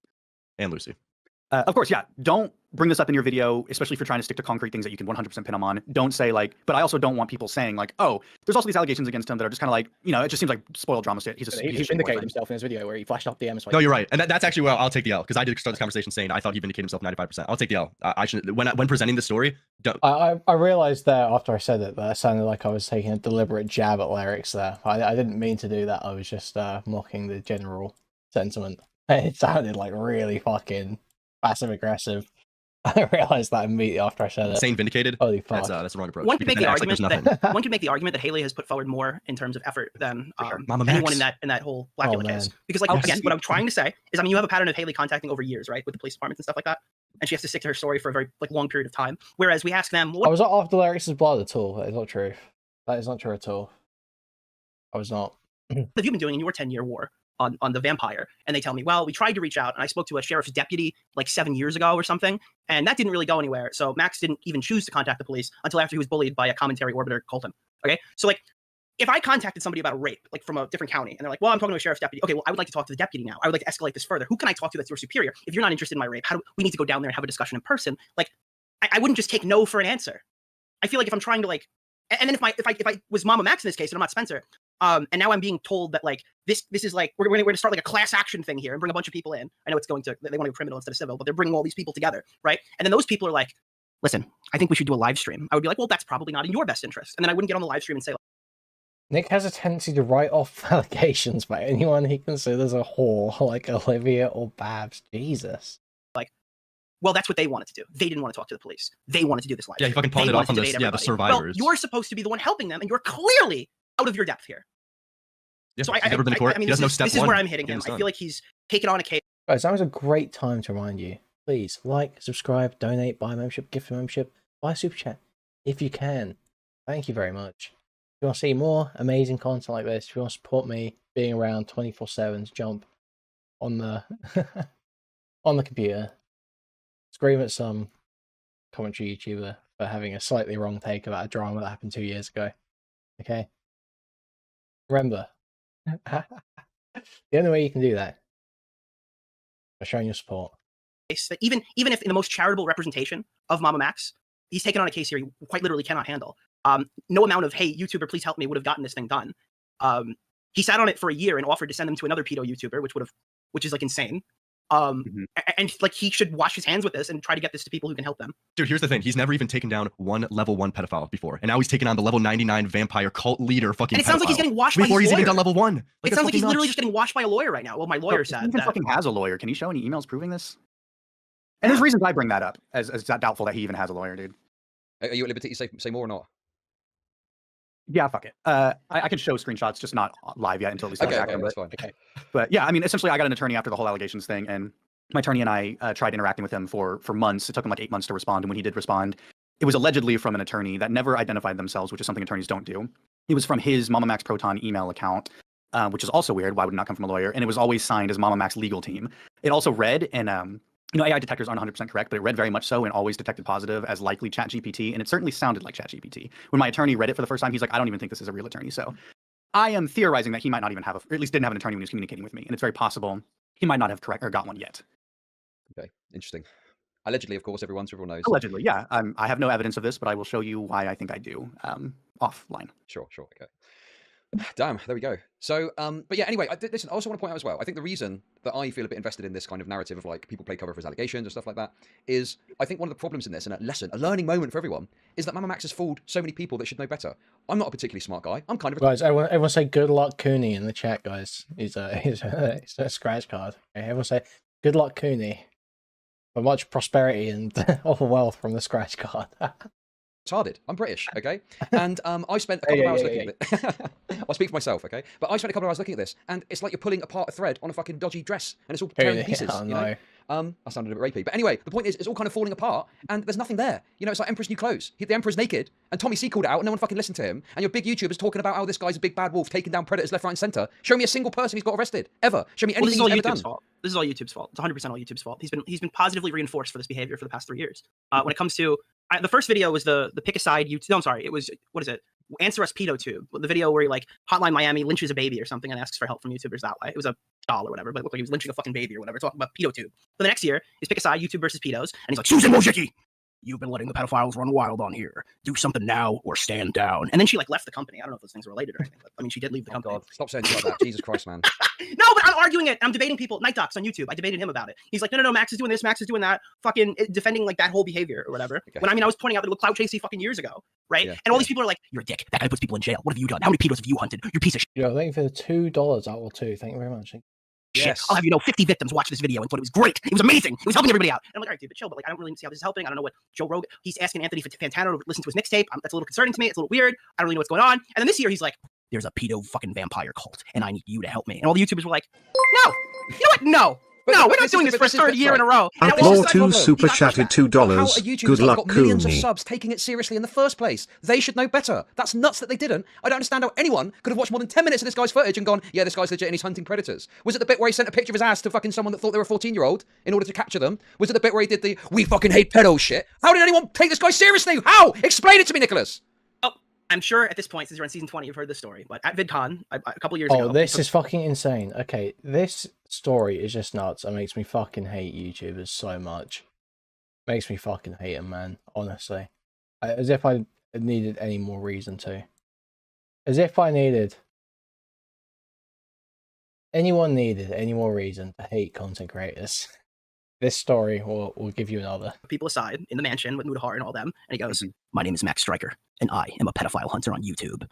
Of course, yeah. Don't bring this up in your video, especially if you're trying to stick to concrete things that you can 100% pin him on. Don't say like, but I also don't want people saying like, oh, there's also these allegations against him that are just kind of like, it just seems like spoiled drama shit. He vindicated himself in his video where he flashed up DMs. No, you're right. And that's actually where I'll take the L because I did start this conversation saying I thought he vindicated himself 95%. I'll take the L. I should when presenting the story. I realized there after I said it that sounded like I was taking a deliberate jab at Lerix there. I didn't mean to do that. I was just mocking the general sentiment. It sounded like really fucking passive aggressive. I realized that immediately after I said it. Saying vindicated? Holy fuck. That's the wrong approach. One could make the argument that Haley has put forward more in terms of effort than anyone in that whole Blackula case. Because like again, what I'm trying to say is, I mean, you have a pattern of Haley contacting over years, right, with the police departments and stuff like that, and she has to stick to her story for a very like long period of time. Whereas we ask them, I was not after Lerix's blood at all. That is not true. That is not true at all. I was not. What have you been doing in your 10-year war on the vampire, and they tell me, well, we tried to reach out, and I spoke to a sheriff's deputy like 7 years ago or something, and that didn't really go anywhere. So Max didn't even choose to contact the police until after he was bullied by a commentary orbiter, Colton. Okay, so like, if I contacted somebody about a rape, like from a different county, and they're like, well, I'm talking to a sheriff's deputy. Okay, well, I would like to talk to the deputy now. I would like to escalate this further. Who can I talk to that's your superior? If you're not interested in my rape, we need to go down there and have a discussion in person. Like, I wouldn't just take no for an answer. I feel like if I'm trying to like, and then if I was Mamamax in this case, and I'm not Spencer, and now I'm being told that like this is like we're going to start like a class action thing here and bring a bunch of people in. I know they want to go criminal instead of civil, but they're bringing all these people together, right? And then those people are like, listen, I think we should do a live stream. I would be like, well, that's probably not in your best interest, and then I wouldn't get on the live stream and say, Nick has a tendency to write off allegations by anyone he considers a whore, like Olivia or Babs. Jesus. Like, well, that's what they wanted to do. They didn't want to talk to the police. They wanted to do this live. Yeah, you fucking pawned it off on the survivors. Well, you're supposed to be the one helping them, and you're clearly out of your depth here. Yeah, so he's never been to court. I mean, he doesn't know this is where I'm hitting him. I feel like he's taken on a case. Guys, that was a great time to remind you. Please like, subscribe, donate, buy a membership, gift a membership, buy a super chat if you can. Thank you very much. If you want to see more amazing content like this, if you want to support me being around 24/7 to jump on the on the computer, scream at some commentary YouTuber for having a slightly wrong take about a drama that happened 2 years ago. Okay? Remember, the only way you can do that by showing your support. Even if in the most charitable representation of Mamamax, he's taken on a case here he quite literally cannot handle. No amount of, hey, YouTuber, please help me, would have gotten this thing done. He sat on it for a year and offered to send them to another pedo YouTuber, which is like insane. And like he should wash his hands with this and try to get this to people who can help them. Dude, here's the thing. He's never even taken down one level 1 pedophile before. And now he's taken on the level 99 vampire cult leader fucking And it sounds like he's getting washed by his before he's lawyer. even done level 1. Like, it sounds like he's literally just getting washed by a lawyer right now. Well, my lawyer said he even that. fucking has a lawyer. Can you show any emails proving this? And there's reasons I bring that up as doubtful that he even has a lawyer, dude. Are you at liberty to say more or not? Yeah, fuck it. I could show screenshots, just not live yet until we start. Okay, that's fine. Okay. But yeah, I mean, essentially, I got an attorney after the whole allegations thing, and my attorney and I tried interacting with him for months. It took him like 8 months to respond, and when he did respond, it was allegedly from an attorney that never identified themselves, which is something attorneys don't do. It was from his Mamamax Proton email account, which is also weird. Why would it not come from a lawyer? And it was always signed as Mamamax legal team. It also read, and you know, AI detectors aren't 100% correct, but it read very much so and always detected positive as likely ChatGPT, and it certainly sounded like ChatGPT. When my attorney read it for the first time, he's like, I don't even think this is a real attorney. So I am theorizing that he might not even have, or at least didn't have an attorney when he was communicating with me, and it's very possible he might not have got one yet. Okay, interesting. Allegedly, of course, everyone knows. Allegedly, yeah. I have no evidence of this, but I will show you why I think I do offline. Sure, okay. Damn, there we go. So, but yeah, anyway, listen, I also want to point out as well, I think the reason that I feel a bit invested in this kind of narrative of like people play cover for his allegations and stuff like that is I think one of the problems in this, and a learning moment for everyone, is that Mamamax has fooled so many people that should know better. I'm not a particularly smart guy. I'm kind of Guys, everyone say good luck Cooney in the chat, guys. He's a scratch card. Okay, everyone say good luck Cooney for much prosperity and all wealth from the scratch card. retarded. I'm British, okay? And I spent a couple of hours looking at it. I'll speak for myself, okay? But I spent a couple of hours looking at this, and it's like you're pulling apart a thread on a fucking dodgy dress, and it's all tearing to pieces. Oh, you know? I sounded a bit rapey. But anyway, the point is, it's all kind of falling apart, and there's nothing there. You know, it's like Emperor's New Clothes. The Emperor's naked, and Tommy C called it out, and no one fucking listened to him. And your big YouTubers talking about how this guy's a big bad wolf, taking down predators left, right, and centre. Show me a single person who's got arrested, ever. Show me anything he's ever done. Fault. This is all YouTube's fault. It's 100% all YouTube's fault. He's been positively reinforced for this behavior for the past 3 years. When it comes to the first video was the pick a side YouTube. No, I'm sorry. It was, what is it? Answer Us Pedo Tube. The video where he like Hotline Miami lynches a baby or something and asks for help from YouTubers that way. It was a doll or whatever, but it looked like he was lynching a fucking baby or whatever. Talking about Pedo Tube. But the next year is pick a side YouTube versus pedos, and he's like, Susan Wojcicki, you've been letting the pedophiles run wild on here. Do something now or stand down. And then she like left the company. I don't know if those things are related or anything, but I mean, she did leave the company. God, stop saying stuff like that. Jesus Christ, man. No, but I'm arguing it. I'm debating people. Night Docs on YouTube. I debated him about it. He's like, no, Max is doing this. Max is doing that. Fucking defending like that whole behavior or whatever. Okay. When I mean, I was pointing out that it looked clout chasey fucking years ago, right? Yeah, and all these people are like, you're a dick. That guy puts people in jail. What have you done? How many pedos have you hunted? You piece of shit. Yo, thank you for the $2 out or two. Thank you very much. Yes. I'll have 50 victims watch this video and thought it was great. It was amazing. It was helping everybody out. And I'm like, all right, dude, but chill. But like, I don't really see how this is helping. I don't know what Joe Rogan. He's asking Anthony Fantano to listen to his mixtape. That's a little concerning to me. It's a little weird. I don't really know what's going on. And then this year, he's like, there's a pedo fucking vampire cult, and I need you to help me. And all the YouTubers were like, no. You know what? No. No, we're not doing this for a third year in a row. And I Outlaw was 2 just- super chatted $2. How are YouTubers Good that have luck, got millions of Kumi. subs taking it seriously in the first place? They should know better. That's nuts that they didn't. I don't understand how anyone could have watched more than 10 minutes of this guy's footage and gone, yeah, this guy's legit and he's hunting predators. Was it the bit where he sent a picture of his ass to fucking someone that thought they were a 14-year-old in order to capture them? Was it the bit where he did the we fucking hate pedo shit? How did anyone take this guy seriously? How? Explain it to me, Nicholas. I'm sure at this point, since you're on season 20, you've heard this story. But at VidCon, a couple years ago. Oh, this is fucking insane. Okay, this story is just nuts. It makes me fucking hate YouTubers so much. Makes me fucking hate them, man. Honestly. As if I needed any more reason to. As if I needed... anyone needed any more reason to hate content creators. This story will give you another. People aside in the mansion with Mutahar and all them, and he goes, "My name is Max Striker, and I am a pedophile hunter on YouTube."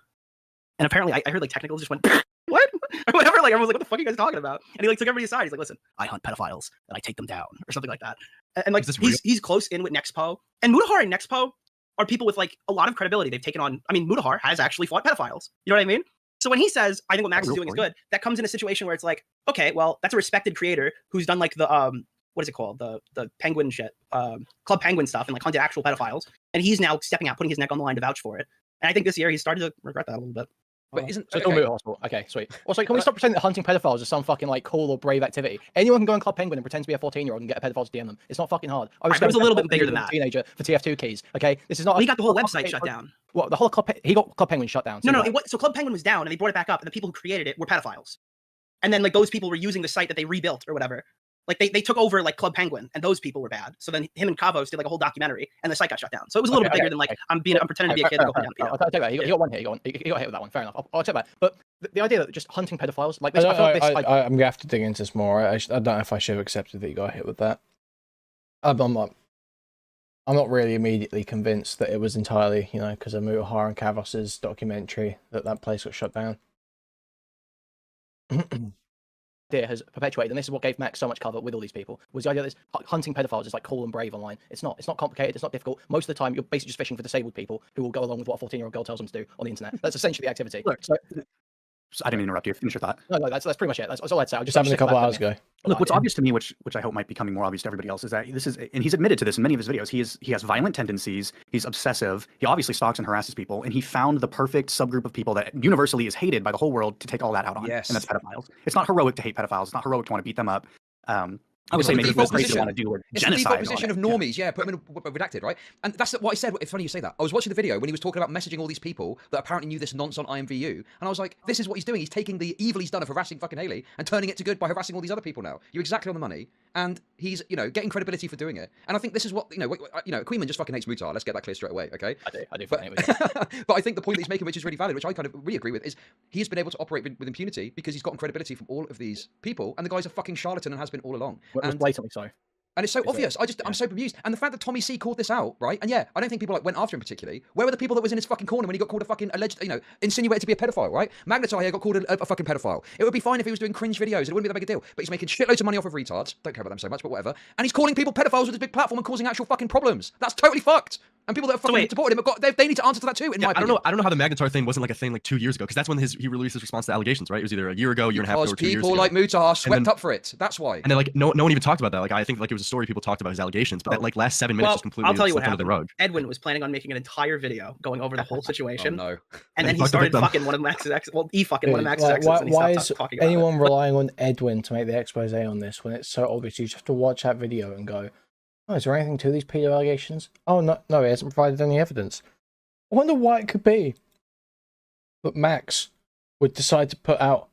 And apparently, I heard like technicals just went, "What?" or whatever. Like everyone was like, "What the fuck are you guys talking about?" And he like took everybody aside. He's like, "Listen, I hunt pedophiles and I take them down," or something like that. And like he's close in with Nexpo, and Mutahar and Nexpo are people with like a lot of credibility. They've taken on. I mean, Mutahar has actually fought pedophiles. You know what I mean? So when he says, "I think what Max is doing is good," that comes in a situation where it's like, okay, well, that's a respected creator who's done like the what is it called? The penguin shit, Club Penguin stuff, and like hunted actual pedophiles. And he's now stepping out, putting his neck on the line to vouch for it. And I think this year he's started to regret that a little bit. But isn't so okay. Hospital? Okay, sweet. Also, can we stop pretending that hunting pedophiles is some fucking like cool or brave activity? Anyone can go on Club Penguin and pretend to be a 14-year-old and get a pedophile to DM them. It's not fucking hard. I was, it was a little bit bigger than that. Teenager for TF2 keys. Okay, this is not. Well, he got the whole website shut down. Well, the whole he got Club Penguin shut down. So no. So Club Penguin was down, and they brought it back up, and the people who created it were pedophiles. And then like those people were using the site that they rebuilt or whatever. Like they took over like Club Penguin, and those people were bad. So then him and Kavos did like a whole documentary, and the site got shut down. So it was a little bit bigger than like I'm pretending to be a kid. I'll take that. He got one hit. He got hit with that one. Fair enough. I'll take that. But the idea that just hunting pedophiles like this, I'm gonna have to dig into this more. I don't know if I should have accepted that you got hit with that. I'm not really immediately convinced that it was entirely, because of Mutahar and Kavos's documentary that place got shut down. Has perpetuated, and this is what gave Max so much cover with all these people, was the idea that hunting pedophiles is like cool and brave online. It's not complicated, it's not difficult. Most of the time you're basically just fishing for disabled people who will go along with what a 14-year-old girl tells them to do on the internet. That's essentially the activity. Look, I didn't interrupt you. Finish your thought. No, that's pretty much it. That's all I'd say. Just happened a couple hours ago. Look, what's obvious to me, which I hope might be becoming more obvious to everybody else, is that this is, and he's admitted to this in many of his videos, he has violent tendencies, he's obsessive, he obviously stalks and harasses people, and he found the perfect subgroup of people that universally is hated by the whole world to take all that out on. Yes. And that's pedophiles. It's not heroic to hate pedophiles. It's not heroic to want to beat them up. I would say maybe most places want to do genocide. It's the default position of normies, put them in redacted, right? And that's what I said. It's funny you say that. I was watching the video when he was talking about messaging all these people that apparently knew this nonce on IMVU, and I was like, this is what he's doing. He's taking the evil he's done of harassing fucking Haley and turning it to good by harassing all these other people now. You're exactly on the money, and he's, getting credibility for doing it. And I think this is what, Kuihman just fucking hates Mutahar. Let's get that clear straight away, okay? I do. But I think the point that he's making, which is really valid, which I kind of really agree with, is he's been able to operate with impunity because he's gotten credibility from all of these people, and the guy's a fucking charlatan and has been all along. And blatantly so. And it's so obvious. I'm so bemused. And the fact that Tommy C called this out, right? And I don't think people went after him particularly. Where were the people that was in his fucking corner when he got called a fucking alleged, insinuated to be a pedophile, right? Magnetar here got called a fucking pedophile. It would be fine if he was doing cringe videos. It wouldn't be that big a deal. But he's making shitloads of money off of retards. Don't care about them so much, but whatever. And he's calling people pedophiles with his big platform and causing actual fucking problems. That's totally fucked. And people that have fucking supported him they need to answer to that too. In my opinion. I don't know how the Magnetar thing wasn't like a thing like 2 years ago, because that's when he released his response to allegations, right? It was either a year ago, year and a half ago, or 2 years ago. People like Mutahar swept up for it. That's why. And then no one even talked about that. Like I think like it was a story people talked about his allegations, but that like last 7 minutes was completely I'll tell you what under the rug. Edwin was planning on making an entire video going over the whole situation. Oh, no. And then he started fucking one of Max's exes. Well, he fucking one of Max's exes. Why is anyone relying on Edwin to make the expose on this when it's so obvious? You just have to watch that video and go, oh, is there anything to these pedo allegations? Oh, no, he hasn't provided any evidence. I wonder why it could be that Max would decide to put out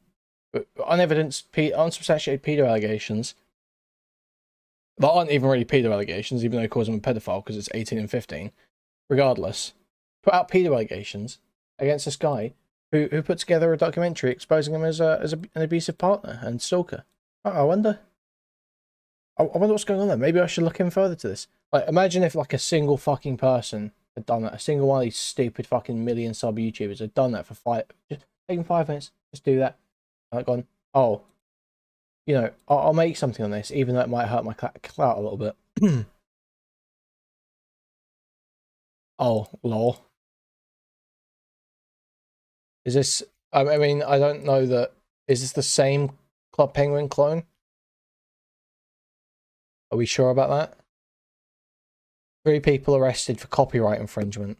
unsubstantiated pedo allegations that aren't even really pedo allegations, even though he calls him a pedophile because it's 18 and 15. Regardless, put out pedo allegations against this guy who put together a documentary exposing him as an abusive partner and stalker. I wonder what's going on there. Maybe I should look in further to this. Like, imagine if like a single fucking person had done that. A single one of these stupid fucking million sub YouTubers had done that for just taking 5 minutes. Just do that. I've gone, oh, I'll make something on this, even though it might hurt my clout a little bit. Oh, lol. Is this? I mean, I don't know that. Is this the same Club Penguin clone? Are we sure about that? 3 people arrested for copyright infringement.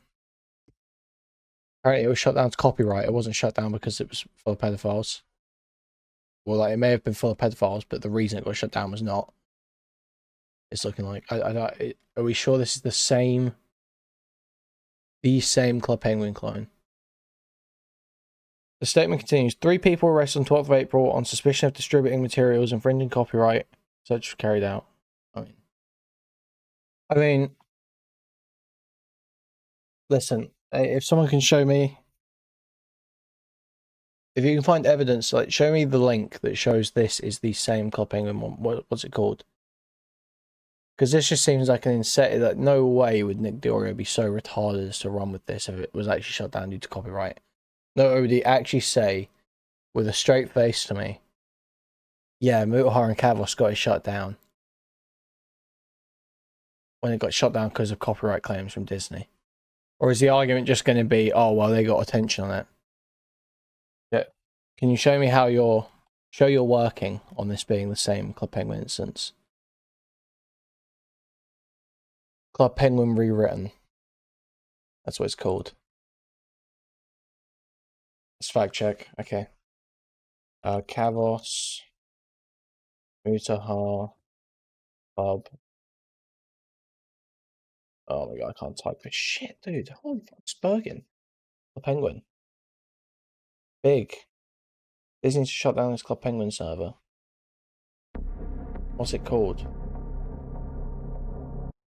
Apparently it was shut down to copyright. It wasn't shut down because it was full of pedophiles. Well, like, it may have been full of pedophiles, but the reason it got shut down was not. It's looking like... are we sure this is the same Club Penguin clone? The statement continues. 3 people were arrested on 12th of April on suspicion of distributing materials infringing copyright. Search was carried out. I mean, listen, if someone can show me, if you can find evidence, like, show me the link that shows this is the same Club Penguin one. What's it called? Because this just seems like an insane. Like, no way would Nick DeOrio be so retarded as to run with this if it was actually shut down due to copyright. No, would he actually say, with a straight face to me, yeah, Mutahar and Kavos got it shut down when it got shut down because of copyright claims from Disney? Or is the argument just going to be, oh, well, they got attention on it? Yeah. Can you show me how you're working on this being the same Club Penguin instance? Club Penguin rewritten. That's what it's called. Let's fact check. Okay. Kavos, Mutahar, Bob. Oh my god, I can't type this shit, dude. Holy fuck, Spurgin. Club Penguin. Big. Disney to shut down this Club Penguin server. What's it called?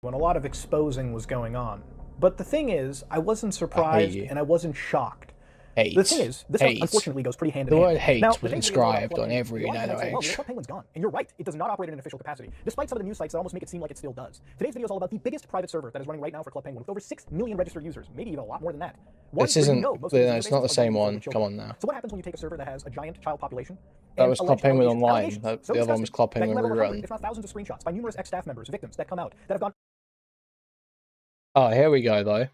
When a lot of exposing was going on. But the thing is, I wasn't surprised and I wasn't shocked. Hate. The thing is, this unfortunately goes pretty hand in hand. The word hate now, was inscribed on every nano well, edge. Club Penguin's gone. And you're right, it does not operate in an official capacity, despite some of the news sites that almost make it seem like it still does. Today's video is all about the biggest private server that is running right now for Club Penguin, with over 6 million registered users, maybe even a lot more than that. This isn't, no, it's not the same one. Come on now. So what happens when you take a server that has a giant child population? That was Club Penguin Online. The other one was Club Penguin Rerun. If not thousands of screenshots by numerous ex-staff members, victims that come out, that have gone... Oh, here we go, though.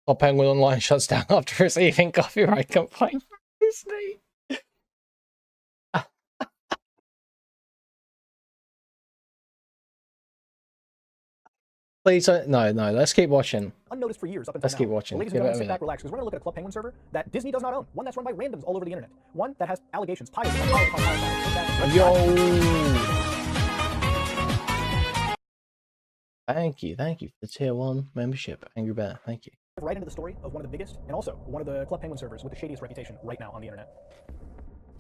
Club Penguin Online shuts down after receiving copyright complaint from Disney. Please, no, let's keep watching. Unnoticed for years up until Let's keep watching. Ladies and gentlemen, sit back, relax, because we're going to look at a Club Penguin server that Disney does not own. One that's run by randoms all over the internet. One that has allegations, piles. Yo! Thank you for the tier 1 membership, Angry Bear. Thank you. Right into the story of one of the biggest, and also one of the Club Penguin servers with the shadiest reputation right now on the internet.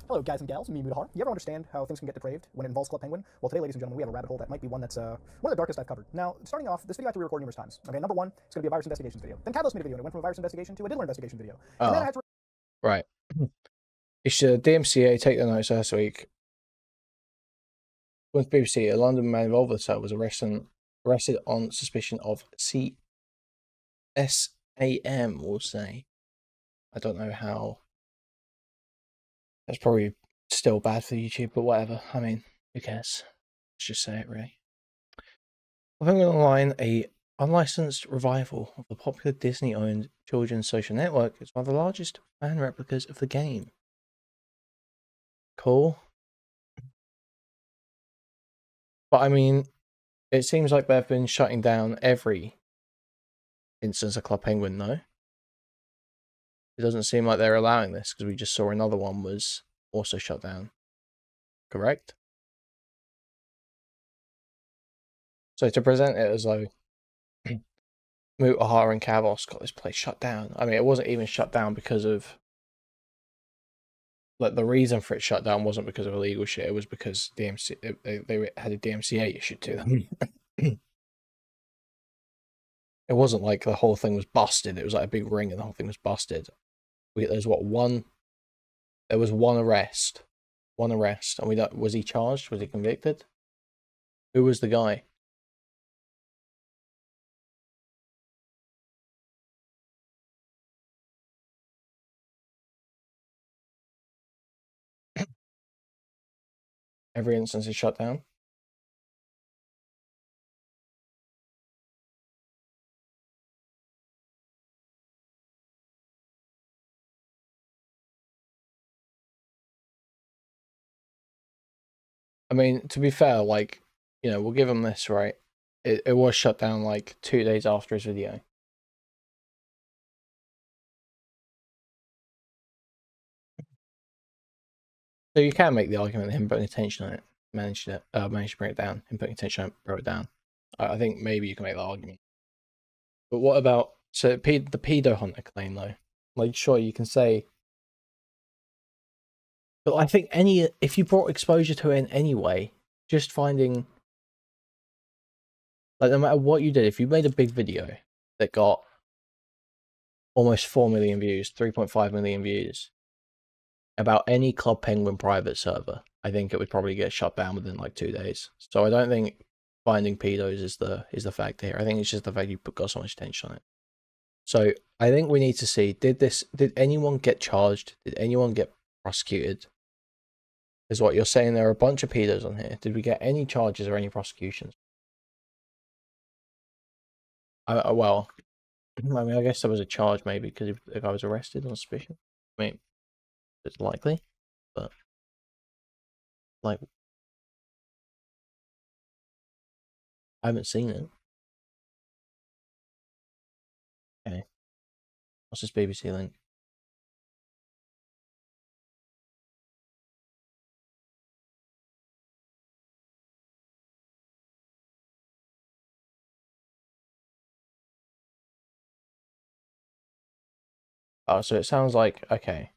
Hello, guys and gals, me, Mutahar. You ever understand how things can get depraved when it involves Club Penguin? Well, today, ladies and gentlemen, we have a rabbit hole that might be one that's one of the darkest I've covered. Now, starting off, this video I have to re-record numerous times. Okay, number 1, it's going to be a virus investigations video. Then Kavos made a video, and it went from a virus investigation to a diddler investigation video. And then I had to... Right. It should DMCA take the notes last week. With BBC, a London man involved with the site was arrested on suspicion of CSAM, we'll say. I don't know how. That's probably still bad for YouTube, but whatever. I mean, who cares? Let's just say it, really. Penguin Online, a unlicensed revival of the popular Disney-owned children's social network, is one of the largest fan replicas of the game. Cool. But I mean, it seems like they've been shutting down every instance of Club Penguin, though. It doesn't seem like they're allowing this, because we just saw another one was also shut down. Correct? So to present it as though Mutahar and Kavos got this place shut down. I mean, it wasn't even shut down because of... Like, the reason for it shut down wasn't because of illegal shit. It was because they had a DMCA issued to them. It wasn't like the whole thing was busted. It was like a big ring and the whole thing was busted. There's what, there was one arrest. One arrest. And was he charged? Was he convicted? Who was the guy? Every instance is shut down. I mean, to be fair, like, you know, we'll give him this, right? It was shut down like 2 days after his video. So you can make the argument that him putting attention on it managed to bring it down. Him putting attention on it brought it down. I think maybe you can make that argument. But what about the pedo hunter claim though? Like, sure, you can say, but I think if you brought exposure to it in any way, just finding, like, no matter what you did, if you made a big video that got almost 4 million views, 3.5 million views, about any Club Penguin private server, I think it would probably get shut down within like 2 days. So I don't think finding pedos is the factor here. I think it's just the fact you got so much attention on it. So I think we need to see, did anyone get charged? Did anyone get prosecuted? Is what you're saying. There are a bunch of pedos on here. Did we get any charges or any prosecutions? Well, I mean, I guess there was a charge maybe because the guy was arrested on suspicion. I mean, it's likely, but like, I haven't seen it. Okay, what's this BBC link? Oh, so it sounds like, okay.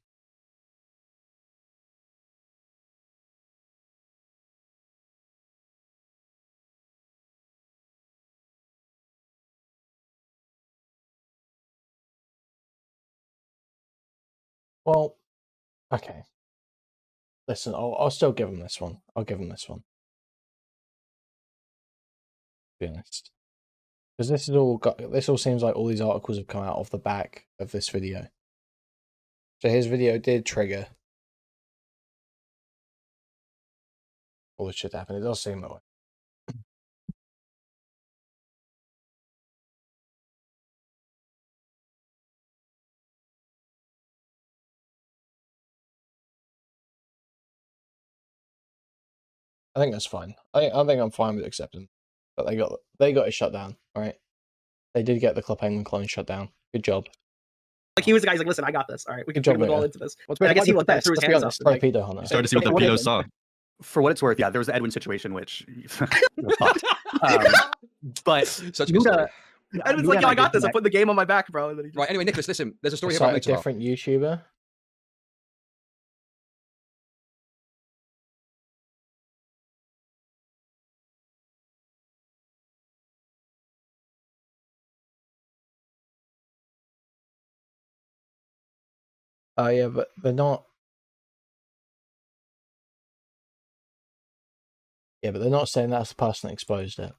Well, okay. Listen, I'll still give him this one. I'll give him this one. To be honest. Because this all seems like all these articles have come out off the back of this video. So his video did trigger all this shit happened. It does seem that way. I think that's fine. I think I'm fine with accepting. But they got it shut down, right? They did get the Club Penguin clone shut down. Good job. Like, he was the guy. He's like, listen, I got this. All right, we can Good job, go mate. into this. What's And I weird guess he about looked this, at through his let's be hands honest, up. Like, pedo hunter. Started to see what the pedos saw. For what it's worth, yeah, there was the Edwin situation, which but Such a good story. And it's like, yo, I got this. I put the game on my back, bro. And then he just... Right, anyway, Nicholas, listen, there's a story It's here about like a Mutahar. different YouTuber. Oh yeah, but they're not. Yeah, but they're not saying that's the person that exposed it.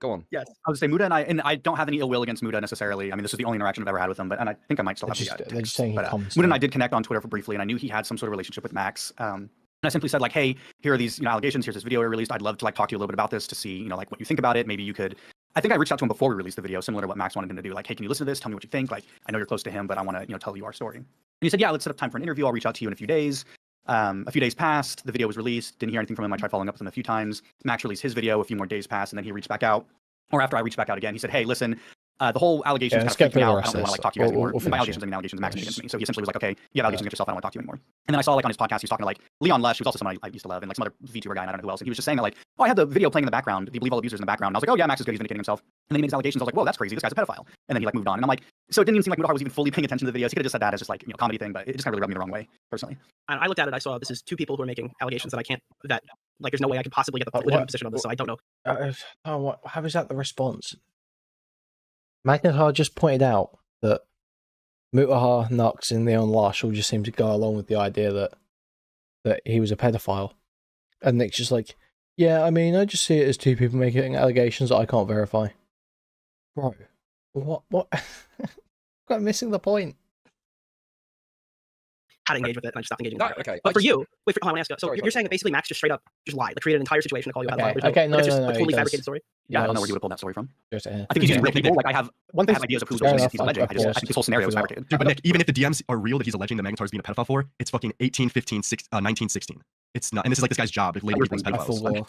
Go on. Yes. I would say Muda and I don't have any ill will against Muda necessarily. I mean, this is the only interaction I've ever had with him, and I think I might still have They're just saying he comments. Muda and I did connect on Twitter briefly, and I knew he had some sort of relationship with Max. And I simply said, like, hey, here are these, allegations. Here's this video I released. I'd love to, like, talk to you a little bit about this to see, like, what you think about it. Maybe you could. I think I reached out to him before we released the video, similar to what Max wanted him to do. Like, hey, can you listen to this? Tell me what you think. Like, I know you're close to him, but I want to, tell you our story. And he said, yeah, let's set up time for an interview. I'll reach out to you in a few days. A few days passed. The video was released. Didn't hear anything from him. I tried following up with him a few times. Max released his video. A few more days passed, and then he reached back out. Or after I reached back out again, he said, hey, listen, the whole allegations kind of freaked me out. I don't want to, like, talk to you guys anymore. By allegations, I mean allegations Max made against me. So he essentially was like, okay, you have allegations against yourself. I don't want to talk to you anymore. And then I saw, like, on his podcast, he was talking to, like, Leon Lush, who's also someone I used to love, and, like, some other VTuber guy, and I don't know who else. And he was just saying that, like, oh, I had the video playing in the background. Do you believe all abusers in the background? And I was like, oh, yeah, Max is good. He's vindicating himself. And then he made his allegations. I was like, whoa, that's crazy. This guy's a pedophile. And then he, like, moved on. And I'm like, so it didn't even seem like Mutahar was even fully paying attention to the videos. He could have just said that as just, like, comedy thing, but it just kind of really rubbed me the wrong way, personally. And I looked at it. I saw this is two people who are making allegations that I can't. That, like, there's no way I could possibly get the legitimate position on this. So I don't know. How is that the response? Mutahar just pointed out that Mutahar, Nux, and Leon Lush all just seem to go along with the idea that he was a pedophile. And Nick's just like, yeah, I mean, I just see it as two people making allegations that I can't verify. Bro, what? I'm missing the point. How to engage with it, and I just stopped engaging. No, with it. okay. But for you, wait, I want to ask you. So Sorry, you're saying that basically Max just straight up just lied, like created an entire situation to call you out. Okay, no, it's just no, a totally he fabricated does. story. Yeah, I don't know where he would have pulled that story from. I I think he's using real people. Like, I have ideas of who's Fair he's enough, alleging. I think this whole scenario is fabricated. Dude, but Nick, even if the DMs are real that he's alleging that Magnetar is being a pedophile for, it's fucking 18, 15, 19, 16. It's not, and this is like this guy's job, like label people as I pedophiles. thought, No,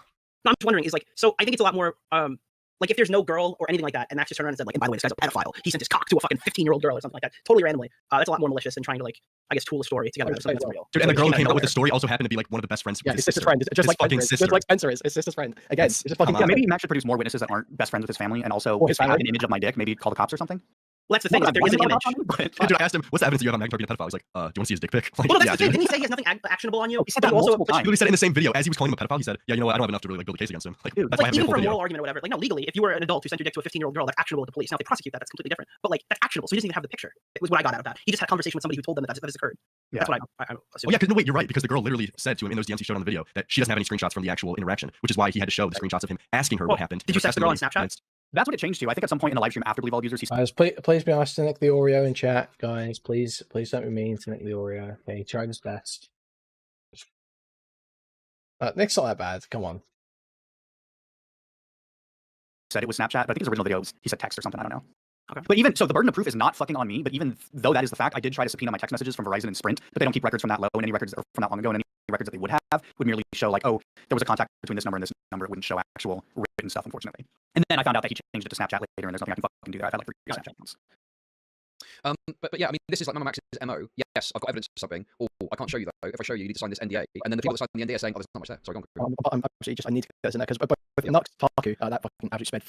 I'm just wondering, is like, so I think it's a lot more, like if there's no girl or anything like that, and Max just turned around and said, like, and by the way, this guy's a pedophile. He sent his cock to a fucking 15-year-old girl or something like that, totally randomly. That's a lot more malicious than trying to, like, I guess, tool a story together with something that's real. Dude, and the girl who came out with the nowhere. story also happened to be like one of the best friends. Yeah, with his his sister's friend. Just like fucking Spencer is. sister. Just like Spencer is his sister's friend. Again, It's- it's just fucking. come Yeah, on. maybe Max should produce more witnesses that aren't best friends with his family, and also Or his if they have family. an image of my dick, maybe call the cops or something. Well, that's the thing, is that there is an image. And dude, I asked him, "What's the evidence that you have on McIntyre being a pedophile?" He's like, "Do you want to see his dick pic?" Like, Well, no, that's yeah, the thing. dude. Didn't he say he has nothing actionable on you? He said But that also, multiple He times. literally said it in the same video as he was calling him a pedophile. He said, "Yeah, you know what? I don't have enough to really like build a case against him." Like, Dude, that's why I like, have the even full for a video. moral argument or whatever, like, no, legally, if you were an adult who sent your dick to a 15-year-old girl, that's actionable with the police. Now, if they prosecute that, that's completely different. But, like, that's actionable. So he doesn't even have the picture. It was what I got out of that. He just had a conversation with somebody who told them that this occurred. Yeah. That's what I assume. Well, yeah, because no, wait, you're right, because the girl literally said to him in those DMs he showed on the video that she doesn't have any screenshots from the actual interaction, which is why he had to show the screenshots of him asking her Well, what happened. did you text the girl on testimony Snapchat? against- That's what it changed to. I think at some point in the live stream after Believe All Users, he Guys, please be nice to Nick DeOrio in chat, guys. Please don't be mean to Nick DeOrio. Okay, he tried his best. Nick's not that bad. Come on. said it was Snapchat, but I think his original video he said text or something. I don't know. Okay. But even so, the burden of proof is not fucking on me. But even though that is the fact, I did try to subpoena my text messages from Verizon and Sprint, but they don't keep records from that low, and any records or from that long ago, and any records that they would have would merely show like, oh, there was a contact between this number and this number. It wouldn't show actual written stuff, unfortunately. And then I found out that he changed it to Snapchat later, and there's nothing I can fucking do there. I've had like 3 Snapchat accounts. But yeah, I mean, this is like Mamamax's MO. Yes, I've got evidence for something. Oh, I can't show you though. If I show you, you need to sign this NDA. And then the people that sign the NDA are saying, oh, there's not much there. Sorry, go on. I'm actually just I need to get this in there because both Nuxtaku, that fucking absolute sped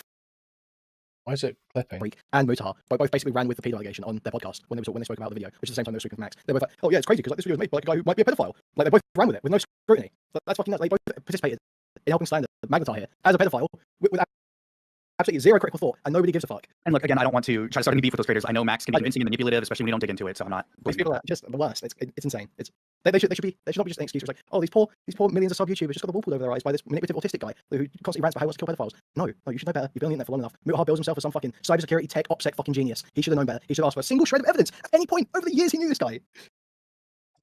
Why is it clipping? freak, and Mutahar both basically ran with the pedo allegation on their podcast when they spoke about the video, which is the same time they were speaking with Max. They were both like, oh yeah, it's crazy because like this video was made by like a guy who might be a pedophile. Like they both ran with it with no scrutiny. That's fucking nuts. They both participated in helping stand the Magnetar here as a pedophile with absolutely zero critical thought, and nobody gives a fuck. And look, again, I don't want to try to start any beef with those creators. I know Max can be convincing and manipulative, especially when we don't dig into it. So I'm not. These people are just the worst. It's insane. They should not be just an excuse. It's like, oh, these poor millions of sub YouTubers just got the wool pulled over their eyes by this manipulative autistic guy who constantly rants about how he wants to kill pedophiles. No, you should know better. You've been on the internet for long enough. Mutahar bills himself as some fucking cybersecurity tech OPSEC fucking genius. He should have known better. He should have asked for a single shred of evidence at any point over the years he knew this guy.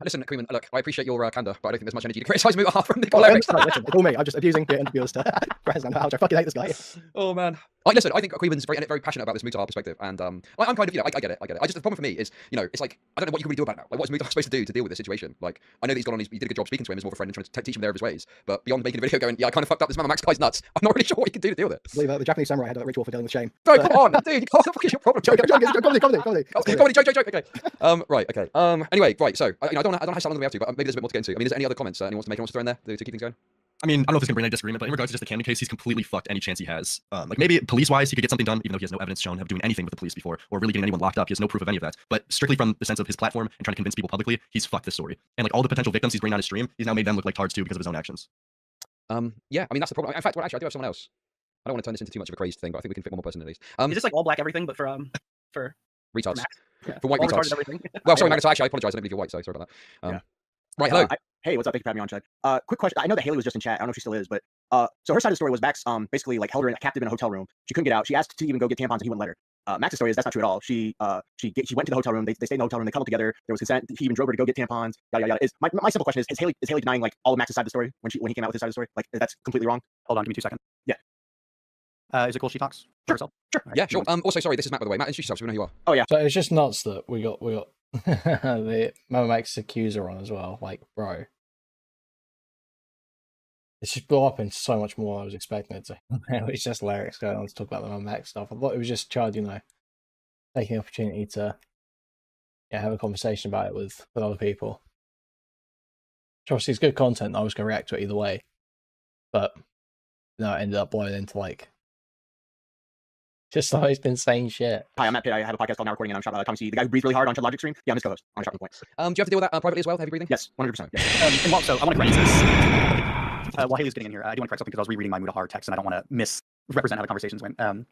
Listen, Kuihman, look, I appreciate your candor, but I don't think there's much energy to criticize Mutahar from the Well, Lerix. listen, it's all me. I'm just abusing the interviewers to present how much I fucking hate this guy. Oh man. Listen, I think Kuihman's very passionate about this Mutahar perspective, and I'm kind of, I get it. I just, the problem for me is, it's like I don't know what you can really do about it now. Like, what is Mutahar supposed to do to deal with this situation? Like, I know that he's gone on, he did a good job speaking to him as more of a friend and trying to teach him there of his ways, but beyond making a video going, yeah, I kind of fucked up this Mamamax guy's nuts. I'm not really sure what you can do to deal with it. I believe the Japanese samurai had a ritual for dealing with shame. Bro, come on, dude, you can't. What is your problem? Comedy. Joke. Okay. Right. Okay. Anyway, right. So, I don't know how long we have to, but maybe there's a bit more to get into. I mean, is there any other comments anyone wants to make? Anyone wants to throw in there to keep things going? I mean, I don't know if it's gonna bring any disagreement, but in regards to just the Camden case, he's completely fucked any chance he has. Like maybe police-wise, he could get something done, even though he has no evidence shown of doing anything with the police before, or really getting anyone locked up. He has no proof of any of that. But strictly from the sense of his platform and trying to convince people publicly, he's fucked this story. And like all the potential victims he's bringing on his stream, he's now made them look like tards too because of his own actions. Yeah. I mean, that's the problem. In fact, well, actually, I do have someone else. I don't want to turn this into too much of a crazed thing, but I think we can fit one more person at least. Is this like all black everything, but for retards. Max? Yeah. For white All retarded retards. everything? Well, sorry, Magnus, actually, I apologize. I don't believe you're white, so sorry about that. Yeah. Right, hello. Hey, what's up? Thank you for having me on, Chud. Quick question. I know that Haley was just in chat. I don't know if she still is, but so her side of the story was Max basically like held her captive in a hotel room. She couldn't get out. She asked to even go get tampons and he wouldn't let her. Max's story is that's not true at all. She went to the hotel room. They stayed in the hotel room. They cuddled together. There was consent. He even drove her to go get tampons. Yada yada. My simple question is Haley denying like all of Max's side of the story when he came out with his side of the story? Like that's completely wrong. Hold on, give me 2 seconds. Yeah. Is it cool she talks for herself? Sure. Yeah, sure. Also, sorry, this is Matt, by the way. Matt, introduce yourself so we know who you are. Oh yeah. So it's just nuts that we got the Mamamax accuser on as well. Like, bro. It's just blew up into so much more than I was expecting it to. It's just Lerix going on to talk about the Mamamax stuff. I thought it was just Chud, taking the opportunity to have a conversation about it with other people. Which obviously it's good content. I was going to react to it either way. But no, it ended up boiling into like just like he's been saying shit. Hi, I'm Matt Pitt. I have a podcast called Now Recording, and I'm Tommy C, the guy who breathed really hard on Chud Logic stream. Yeah, I'm his co-host on Shopping Point. Do you have to deal with that privately as well, heavy breathing? Yes, 100%. Yeah. And also, I want to correct this. While Haley's getting in here, I do want to correct something because I was rereading my Mutahar text and I don't want to misrepresent how the conversations went. But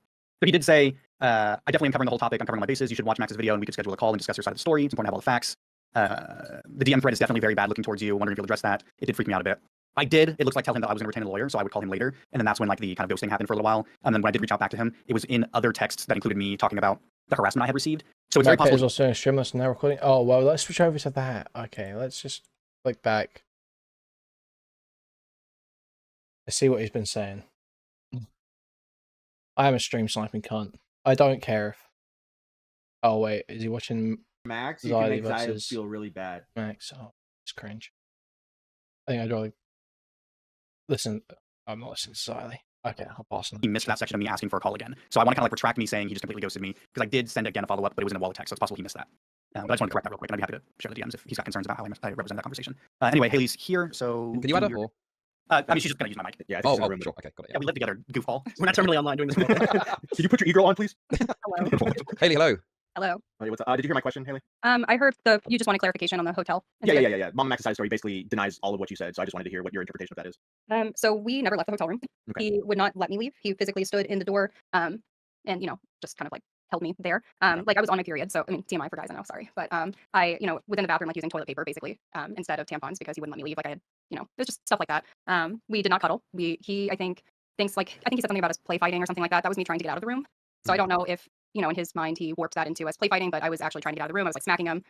he did say, I definitely am covering the whole topic. I'm covering my bases. You should watch Max's video and we could schedule a call and discuss your side of the story. It's important to have all the facts. The DM thread is definitely very bad looking towards you. Wondering if you'll address that. It did freak me out a bit. I did. It looks like tell him that I was going to retain a lawyer, so I would call him later. And then that's when like the kind of ghosting happened for a little while. And then when I did reach out back to him, it was in other texts that included me talking about the harassment I had received. So it's very possible. Is also streamless now recording. Oh well, let's switch over to that. Okay, let's just click back. Let's see what he's been saying. I am a stream sniping cunt. I don't care if. Oh wait, is he watching Max? You Xylee can make Xylee versus feel really bad. Max? Oh, it's cringe. I think I'd rather listen, I'm not listening to Siley. Okay, I'll pass on. He missed that section of me asking for a call again. So I want to kind of like retract me saying he just completely ghosted me because I did send again a follow-up, but it was in a wall of text, so it's possible he missed that. But I just want to correct that real quick, and I'd be happy to share the DMs if he's got concerns about how I represent that conversation. Anyway, Haley's here, so... Can you add her? Or? I mean, she's just going to use my mic. Yeah, I think Oh, she's in the room. sure. Okay, got it. Yeah, we live together, goofball. We're not terminally online doing this. Can you put your e-girl on, please? Hello. Haley, hello. Hello. Hey, what's up? Did you hear my question, Haley? I heard you just want a clarification on the hotel. Yeah. Mamamax's side story basically denies all of what you said, so I just wanted to hear what your interpretation of that is. So we never left the hotel room. Okay. He would not let me leave. He physically stood in the door, and just kind of like held me there. Like I was on my period, so I mean TMI for guys, I know, sorry, but I within the bathroom like using toilet paper basically instead of tampons because he wouldn't let me leave. Like I had it was just stuff like that. We did not cuddle. I think he said something about us play fighting or something like that. That was me trying to get out of the room. So I don't know if in his mind he warped that into us play fighting, but I was actually trying to get out of the room. I was like smacking him,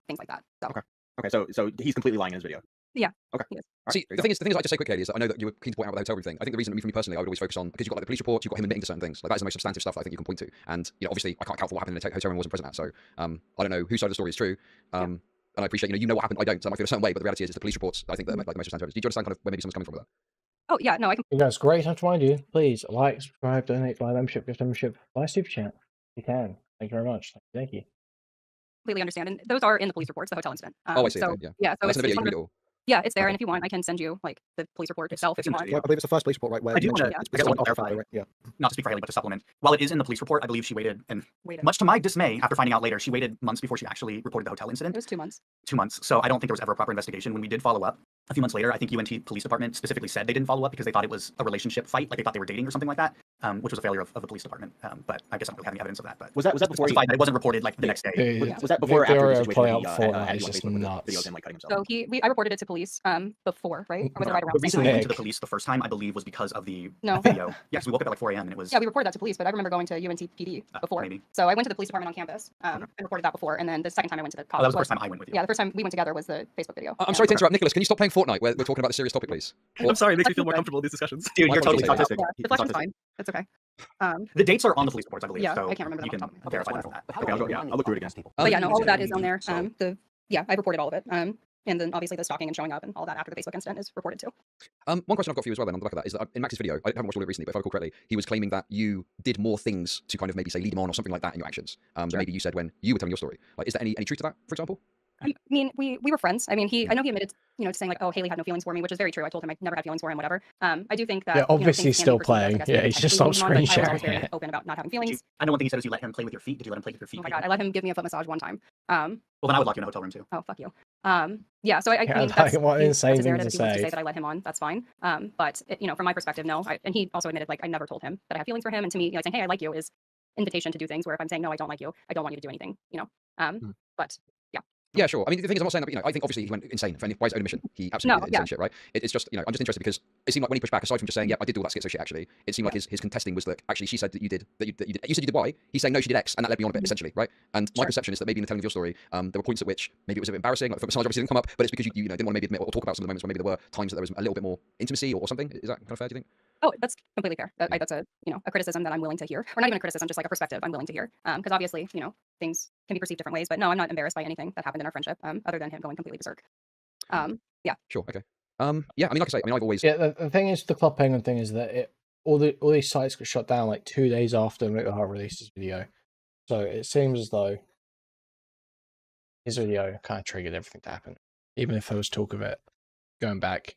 things like that. So. Okay, so he's completely lying in his video. Yeah. Okay. See, the thing is, I just say quick, Haley, is that I know that you were keen to point out about the hotel room thing. I think the reason for me personally, I would always focus on because you've got like the police reports, you've got him admitting to certain things. Like that is the most substantive stuff that I think you can point to. And obviously, I can't account for what happened in the hotel room I wasn't present at. So I don't know whose side of the story is true. And I appreciate you know what happened. I don't, so I might feel a certain way. But the reality is, it's the police reports that I think that are like the most substantive. Do you understand kind of where maybe someone's coming from with that? Oh yeah, no, I can. You guys, great time to remind you. Please like, subscribe, donate, buy membership, gift membership, buy super chat. You can. Thank you very much. Thank you. Completely understand, and those are in the police reports, the hotel incident. Oh, I see. So Okay, yeah, so that's in the video. You it's can read it all. yeah, it's there, Okay. and if you want, I can send you like the police report itself if you want. I believe it's the first police report, right? Where I do you want to, mentioned- I guess I want to clarify, clarify, right? Yeah. not to speak for Haley, but to supplement. While it is in the police report, I believe she waited, and Waited. much to my dismay, after finding out later, she waited months before she actually reported the hotel It incident. was 2 months. 2 months. So I don't think there was ever a proper investigation. When we did follow up a few months later, I think UNT Police Department specifically said they didn't follow up because they thought it was a relationship fight, like they thought they were dating or something like that, which was a failure of the police department. But I guess I don't really have any evidence of that. But Was that before? that it wasn't reported like the next day. Was that before or after the DeOrio situation play when he out had Fortnite you is on just Facebook with the nuts. videos of him like cutting himself? So I reported it to police before, right? Or was it right around The the reason same we time? went to the Nick. police the first time, I believe, was because of the No. video. Yes, we woke up at like 4 a.m. and it was. Yeah, we reported that to police, but I remember going to UNT PD before. Maybe. So I went to the police department on campus and reported that before, and then the second time I went to the Oh, college. that was the first time I went with you. Yeah, the first time we went together was the Facebook video. I'm sorry to interrupt, Nicholas. Can you stop playing Fortnite? We're talking about a serious topic, please. I'm sorry, it makes me feel more comfortable in these discussions. Dude, My you're totally apologies. autistic. Yeah, He's deflection's autistic. fine. That's okay. The dates are on the police reports, I believe. Yeah, so I can't remember you them can off the top of my verify head. that. Okay, I'll look through it again. But yeah, no, all of that is on there. So- I reported all of it. And then obviously the stalking and showing up and all that after the Facebook incident is reported too. One question I've got for you as well then on the back of that is that in Max's video, I haven't watched all of it recently, but if I recall correctly, he was claiming that you did more things to kind of maybe say lead him on or something like that in your actions than maybe you said when you were telling your story. Like, is there any truth to that, for example? I mean, we were friends. I mean, I know he admitted, to saying like, oh, Haley had no feelings for me, which is very true. I told him I never had feelings for him, whatever. I do think that. Yeah, obviously things he's can be still perceived as, I playing. guess, Yeah, maybe he's I just didn't not lead him on, but screen I was always sharing very it. open about not having feelings. I know one thing he said is you let him play with your feet. Did you let him play with your feet? Oh my god, I let him give me a foot massage one time. Well, then I would lock you in a hotel room too. Oh fuck you. Yeah, so I Yeah, mean, like, that's, what that's insane his thing narrative. to If he wants to say. say that I let him on, that's fine. But from my perspective, no. And he also admitted like I never told him that I have feelings for him. And to me, saying hey, I like you is invitation to do things. Where if I'm saying no, I don't like you, I don't want you to do anything. But yeah. Yeah, sure. I mean, the thing is, I'm not saying that, I think obviously he went insane by his own admission. He absolutely did insane shit, right? It's just, I'm just interested because it seemed like when he pushed back, aside from just saying, yeah, I did do all that schizo shit, actually, it seemed like his contesting was that actually she said that you did, you said you did Y. He's saying, no, she did X, and that led me on a bit, essentially, right? And my perception is that maybe in the telling of your story, there were points at which maybe it was a bit embarrassing, like foot massage obviously didn't come up, but it's because you didn't want to maybe admit or talk about some of the moments where maybe there were times that there was a little bit more intimacy or something. Is that kind of fair, do you think? Oh, that's completely fair. That's a a criticism that I'm willing to hear, or not even a criticism, just like a perspective I'm willing to hear. Because obviously, things can be perceived different ways. But no, I'm not embarrassed by anything that happened in our friendship, other than him going completely berserk. Yeah. Sure. Okay. Yeah. I mean, like I say, I've always. Yeah, the thing is, the Club Penguin thing is that all these sites got shut down like 2 days after Mutahar released his video. So it seems as though his video kind of triggered everything to happen, even if there was talk of it going back.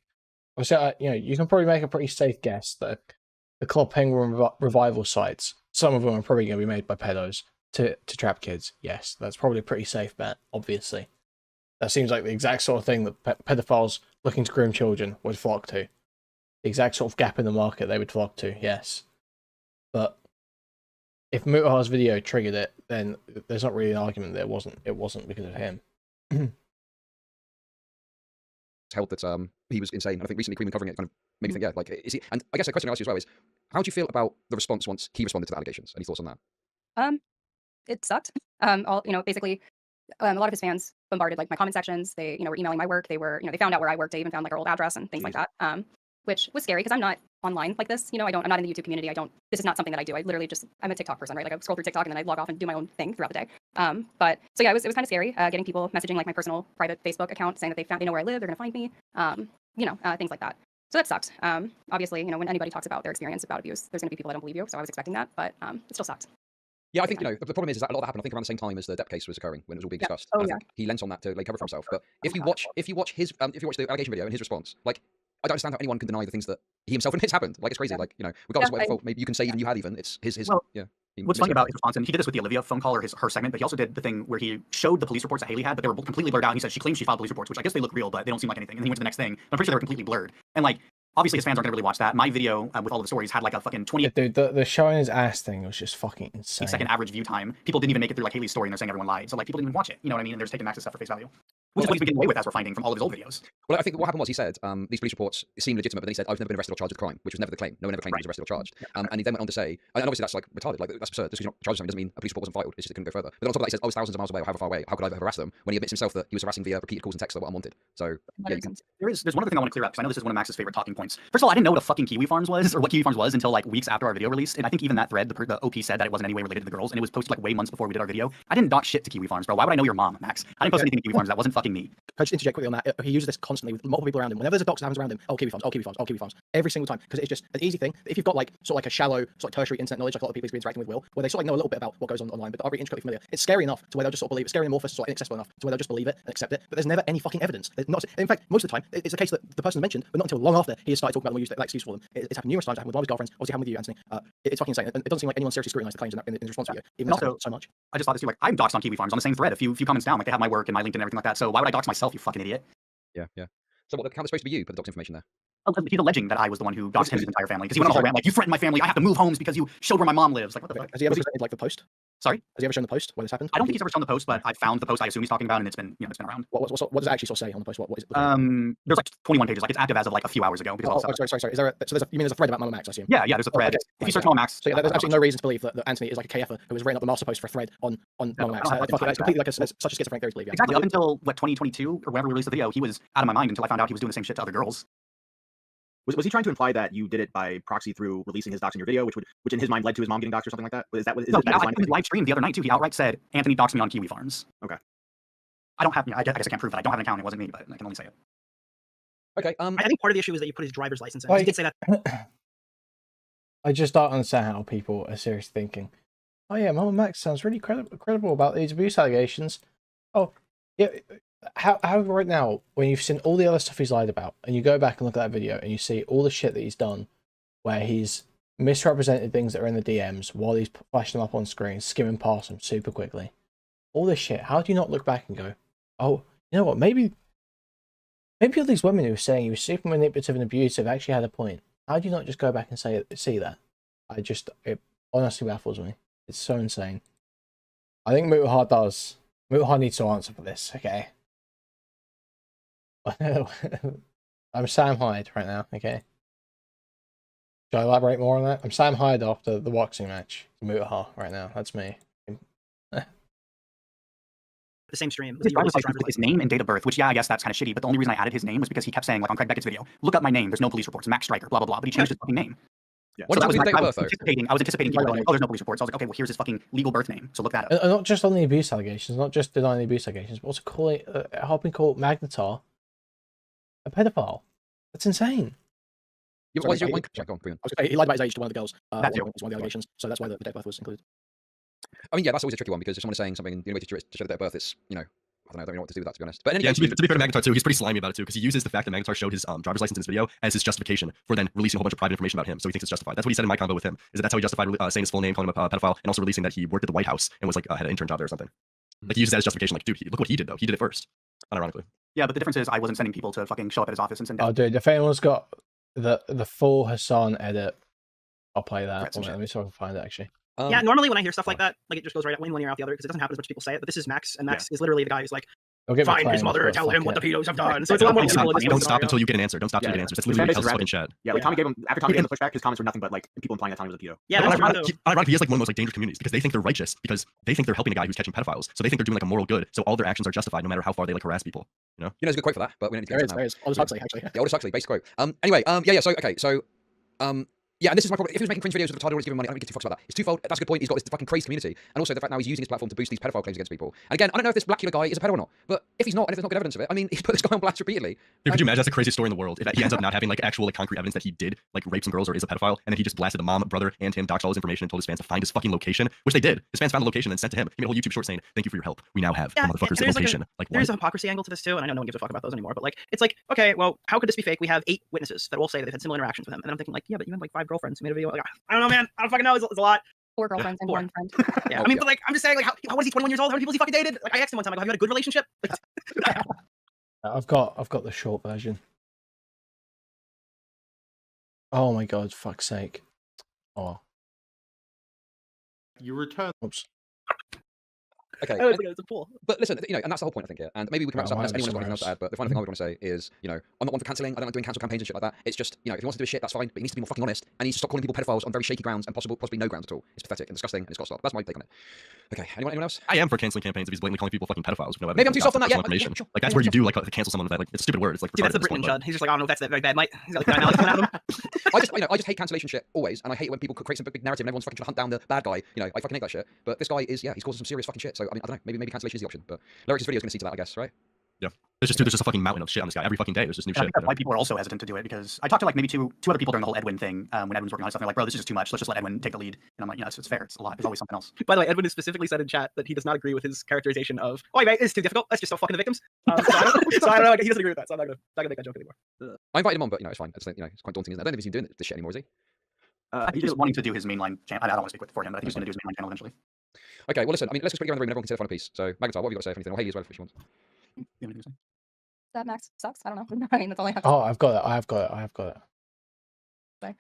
Obviously, you can probably make a pretty safe guess that the Club Penguin revival sites, some of them are probably going to be made by pedos to trap kids. Yes, that's probably a pretty safe bet, obviously. That seems like the exact sort of thing that pedophiles looking to groom children would flock to. The exact sort of gap in the market they would flock to, yes. But if Mutahar's video triggered it, then there's not really an argument that it wasn't because of him. Held that he was insane. And I think recently Kuihman covering it kind of made me think, yeah, like, is he? And I guess a question I'll ask you as well is, how do you feel about the response once he responded to the allegations? Any thoughts on that? It sucked. Basically, a lot of his fans bombarded like my comment sections. They, were emailing my work. They were, they found out where I worked. They even found like our old address and things like that. Which was scary because I'm not online like this. I'm not in the YouTube community. This is not something that I do. I literally I'm a TikTok person, right? Like I scroll through TikTok and then I log off and do my own thing throughout the day. But so yeah, it was kind of scary getting people messaging like my personal private Facebook account saying that they know where I live, they're gonna find me. Things like that. So that sucked. Obviously, you know, when anybody talks about their experience about abuse, there's going to be people that don't believe you. So I was expecting that, but it still sucked. Yeah, I think, you know, the problem is that a lot of that happened, I think, around the same time as the Depp case was occurring, when it was all being discussed. Oh, And I think he lent on that to lay cover for himself. But if you watch his if you watch the allegation video and his response, like, I don't understand how anyone can deny the things that he himself admits happened. Like, it's crazy. Like, you know, regardless of what fault maybe you can say even you had, even it's his Well, yeah. What's funny about his response, and he did this with the Olivia phone call or her segment, but he also did the thing where he showed the police reports that Haley had, but they were completely blurred out. And he said she claims she filed police reports, which I guess they look real, but they don't seem like anything. And then he went to the next thing. But I'm pretty sure they were completely blurred. And like, obviously his fans aren't gonna really watch that. My video with all of the stories had like a fucking 20. Dude, the showing his ass thing was just fucking insane. Second average view time. People didn't even make it through like Haley's story, and they're saying everyone lied. So like, people didn't even watch it. You know what I mean? And they're just taking Max's stuff for face value. Which is what he's been getting away with, as we're finding from all of his old videos. Well, I think what happened was he said these police reports seem legitimate, but then he said, I've never been arrested or charged with a crime, which was never the claim. No one ever claimed he was arrested or charged. And he then went on to say, and obviously that's like retarded, like that's absurd. Just because you're not charged with something doesn't mean a police report wasn't filed. It's just it couldn't go further. But then on top of that, he says, I was thousands of miles away, or however far away. How could I ever harass them? When he admits himself that he was harassing via repeated calls and texts that were unwanted. So yeah, there's one other thing I want to clear up, because I know this is one of Max's favorite talking points. First of all, I didn't know what a fucking Kiwi Farms was, or what Kiwi Farms was, until like weeks after our video released. And I think even that thread, the OP said that it wasn't any way related to the girls, and it was posted like way months before we did our video. I didn't dox shit to Kiwi Farms, bro. Why would I know your mom, Max? I didn't post anything to Kiwi Farms. That wasn't fucking me. Can I just interject quickly on that? He uses this constantly with multiple people around him. Whenever there's a dox that happens around him, oh, Kiwi Farms, oh, Kiwi Farms, oh, Kiwi Farms. Every single time. Because it's just an easy thing. If you've got like sort of like a shallow, sort of tertiary internet knowledge, like a lot of people he's been interacting with Will, where they sort of like know a little bit about what goes on online, but aren't really intricately familiar. It's scary enough to where they'll just sort of believe it. Scary and amorphous, sort of inaccessible enough to where they'll just believe it and accept it. But there's never any fucking evidence. There's not, in fact, most of the time, it's a case that the person mentioned, but not until long after he has started talking about them or used that excuse for them. It's happened numerous times. It happened with one of his girlfriends. Obviously happened with you, Anthony. It's fucking insane. And it doesn't seem like anyone seriously scrutinized the claims in the response video, even though so much. I just thought this too. Like, I'm doxed on Kiwi Farms on the same thread. A few comments down, like they have my work and my LinkedIn and everything like that. So why would I dox myself, you fucking idiot? Yeah. So what, the account is supposed to be you, put the dox information there. He's alleging that I was the one who doxed him and his entire family, because he went on a whole rant like, you threatened my family, I have to move homes because you showed where my mom lives. Like, what the fuck? Has he ever presented like the post? Sorry? Has he ever shown the post where this happened? I don't think he's ever shown the post, but I found the post I assume he's talking about, and it's been, it's been around. What does it actually sort of say on the post? What is it? There's like 21 pages. Like, it's active as of like a few hours ago. Because sorry. Is there you mean there's a thread about Mamamax, I assume? Yeah, there's a thread. Okay. If you search Mamamax. So yeah, there's absolutely no reason to believe that Anthony is like a KFer who has written up the master post for a thread on Mamamax. That's completely like such a schizophrenic theory to believe. Yeah. Exactly. Up until 2022 or whenever we released the video, he was out of my mind until I found out he was doing the same shit to other girls. Was he trying to imply that you did it by proxy through releasing his docs in your video, which in his mind led to his mom getting doxed or something like that? Is that no, I his live stream the other night too. He outright said Anthony doxed me on Kiwi Farms. Okay. I don't have. I guess I can't prove that. I don't have an account. It wasn't me, but I can only say it. Okay. I think part of the issue is that you put his driver's license in. He did say that. I just don't understand how people are seriously thinking, oh yeah, Mamamax sounds really credible about these abuse allegations. Oh, yeah. How right now, when you've seen all the other stuff he's lied about, and you go back and look at that video, and you see all the shit that he's done, where he's misrepresented things that are in the DMs while he's flashing them up on screen, skimming past them super quickly. All this shit. How do you not look back and go, oh, you know what? Maybe all these women who were saying he was super manipulative and abusive actually had a point. How do you not just go back and see that? It honestly baffles me. It's so insane. I think Mutahar does. Mutahar needs to answer for this. Okay. I'm Sam Hyde right now, okay? Should I elaborate more on that? I'm Sam Hyde after the boxing match. Mutahar right now. That's me. The same stream. His name and date of birth, which, yeah, I guess that's kind of shitty, but the only reason I added his name was because he kept saying, like on Craig Beckett's video, look up my name, there's no police reports, Max Striker, blah, blah, blah, but he changed his fucking name. Yeah. What So is that his date of birth, though? I was anticipating people going, oh, there's no police reports. So I was like, okay, well, here's his fucking legal birth name, so look that up. And not just on the abuse allegations, not just denying the abuse allegations, but also helping call Magnetar a pedophile. That's insane. Yeah, why is your one? Go on, brilliant. He lied about his age to one of the girls. That's one of the allegations. So that's why the date of birth was included. I mean, yeah, that's always a tricky one because if someone is saying something and the only way to show the date of birth is, you know, I don't know what to do with that, to be honest. But anyway, yeah, to be fair to Magnetar too, he's pretty slimy about it too, because he uses the fact that Magnetar showed his driver's license in his video as his justification for then releasing a whole bunch of private information about him. So he thinks it's justified. That's what he said in my convo with him. Is that's how he justified saying his full name, calling him a pedophile, and also releasing that he worked at the White House and was like had an intern job there or something. Like he uses that as justification. Like, dude, look what he did though. He did it first, unironically. Yeah, but the difference is I wasn't sending people to fucking show up at his office and send down. Oh, dude, if anyone's got the full Hassan edit, I'll play that. Let me see if I can find it actually. Yeah, normally when I hear stuff like that, like it just goes right in one ear out the other because it doesn't happen as much as people say it. But this is Max, and Max is literally the guy who's like, find his mother, tell him what the pedos have done. So it's a lot more Don't stop until you get an answer. Don't stop until you get an answer. That's literally his fucking chat. Yeah, like Tommy gave him after Tommy gave him the pushback, his comments were nothing but like people implying that Tommy was a pedo. Yeah, that's ironically, he has like one of the most like dangerous communities because they think they're righteous because they think they're helping a guy who's catching pedophiles. So they think they're doing like a moral good. So all their actions are justified no matter how far they like harass people. You know, there's a good quote for that, but we don't need to get into There is. Aldous Huxley, actually. Yeah, Aldous Huxley, basic quote. Anyway, so Yeah, and this is my problem. If he was making cringe videos with retarded audience giving money, I don't really give two fucks about that. It's twofold. That's a good point. He's got this fucking crazy community, and also the fact now he's using his platform to boost these pedophile claims against people. And again, I don't know if this Blackula guy is a pedo or not, but if he's not, and if there's not good evidence of it, I mean, he's put this guy on blast repeatedly. Dude, could you imagine that's the craziest story in the world? If he ends up not having like actual like concrete evidence that he did like rape some girls or is a pedophile, and then he just blasted the mom, brother, and him, doxed all his information, and told his fans to find his fucking location, which they did. His fans found the location and sent to him. He made a whole YouTube short saying, "Thank you for your help. We now have the motherfucker's location." There's a hypocrisy angle to this too, and I know no one gives a fuck about those anymore. But like, it's like, okay, well, how could this be fake? We have 8 witnesses that all say that they've had similar interactions with him, and I'm thinking like, yeah, but you had like 5 girlfriends who made a video. Like, I don't know, man. I don't fucking know. It's a lot. 4 girlfriends and 1 friend. Yeah, I mean, but like, I'm just saying, like, how what is he, 21 years old? How many people has he fucking dated? Like, I asked him one time, like, have you had a good relationship? Like, I've got the short version. Oh my god, fuck's sake. Oh. You return. Oops. Okay. I was like, it's a pool. But listen, you know, and that's the whole point, I think, here. And maybe we can wrap this up unless anyone's got anything else to add. But the final thing I would want to say is, you know, I'm not one for cancelling. I don't like doing cancel campaigns and shit like that. It's just, you know, if he wants to do his shit, that's fine. But he needs to be more fucking honest. And he needs to stop calling people pedophiles on very shaky grounds and possibly no grounds at all. It's pathetic and disgusting and it's got to stop. That's my take on it. Okay. Anyone else? I am for canceling campaigns if he's blatantly calling people fucking pedophiles with no evidence. Maybe I'm too soft on that. Yeah. Information. Sure. Like that's where you do like to cancel someone with that. Like it's a stupid word. It's like See, that's the Britain Chud. He's just like, I don't know if that's that very bad, mate. He's got like 9 hours coming at him. I just hate cancellation shit always, and I hate it when people create some big narrative and everyone's fucking trying to hunt down the bad guy. You know, I fucking hate that shit. But this guy is, yeah, he's causing some serious fucking shit. So I mean, I don't know, maybe cancellation is the option. But Lerix's video is going to see to that, I guess, right? Yeah. There's just a fucking mountain of shit on this guy every fucking day. There's just new I shit. think that's why people are also hesitant to do it, because I talked to like maybe two other people during the whole Edwin thing when Edwin was working on stuff. And they're like, bro, this is just too much. Let's just let Edwin take the lead. And I'm like, it's fair. It's a lot. There's always something else. By the way, Edwin has specifically said in chat that he does not agree with his characterization of, oh, mate, it's too difficult. Let's just stop fucking the victims. So I don't know. He doesn't agree with that. So I'm not gonna make that joke anymore. I invited him on, but you know, it's fine. It's, you know, it's quite daunting, isn't it? I don't think he's doing this shit anymore, is he? He's just wanting to do his mainline channel. I don't want to speak for him, but I think he's going to do his mainline channel eventually. Okay, well, listen. I mean, let's just quickly go around the room and everyone can say their final piece. So, Magnetar, what have you got to say? If anything, or Haley as well, if she wants. You have anything to say? That Max sucks. I don't know. I mean, that's all I have. Oh, I've got it. I have got it.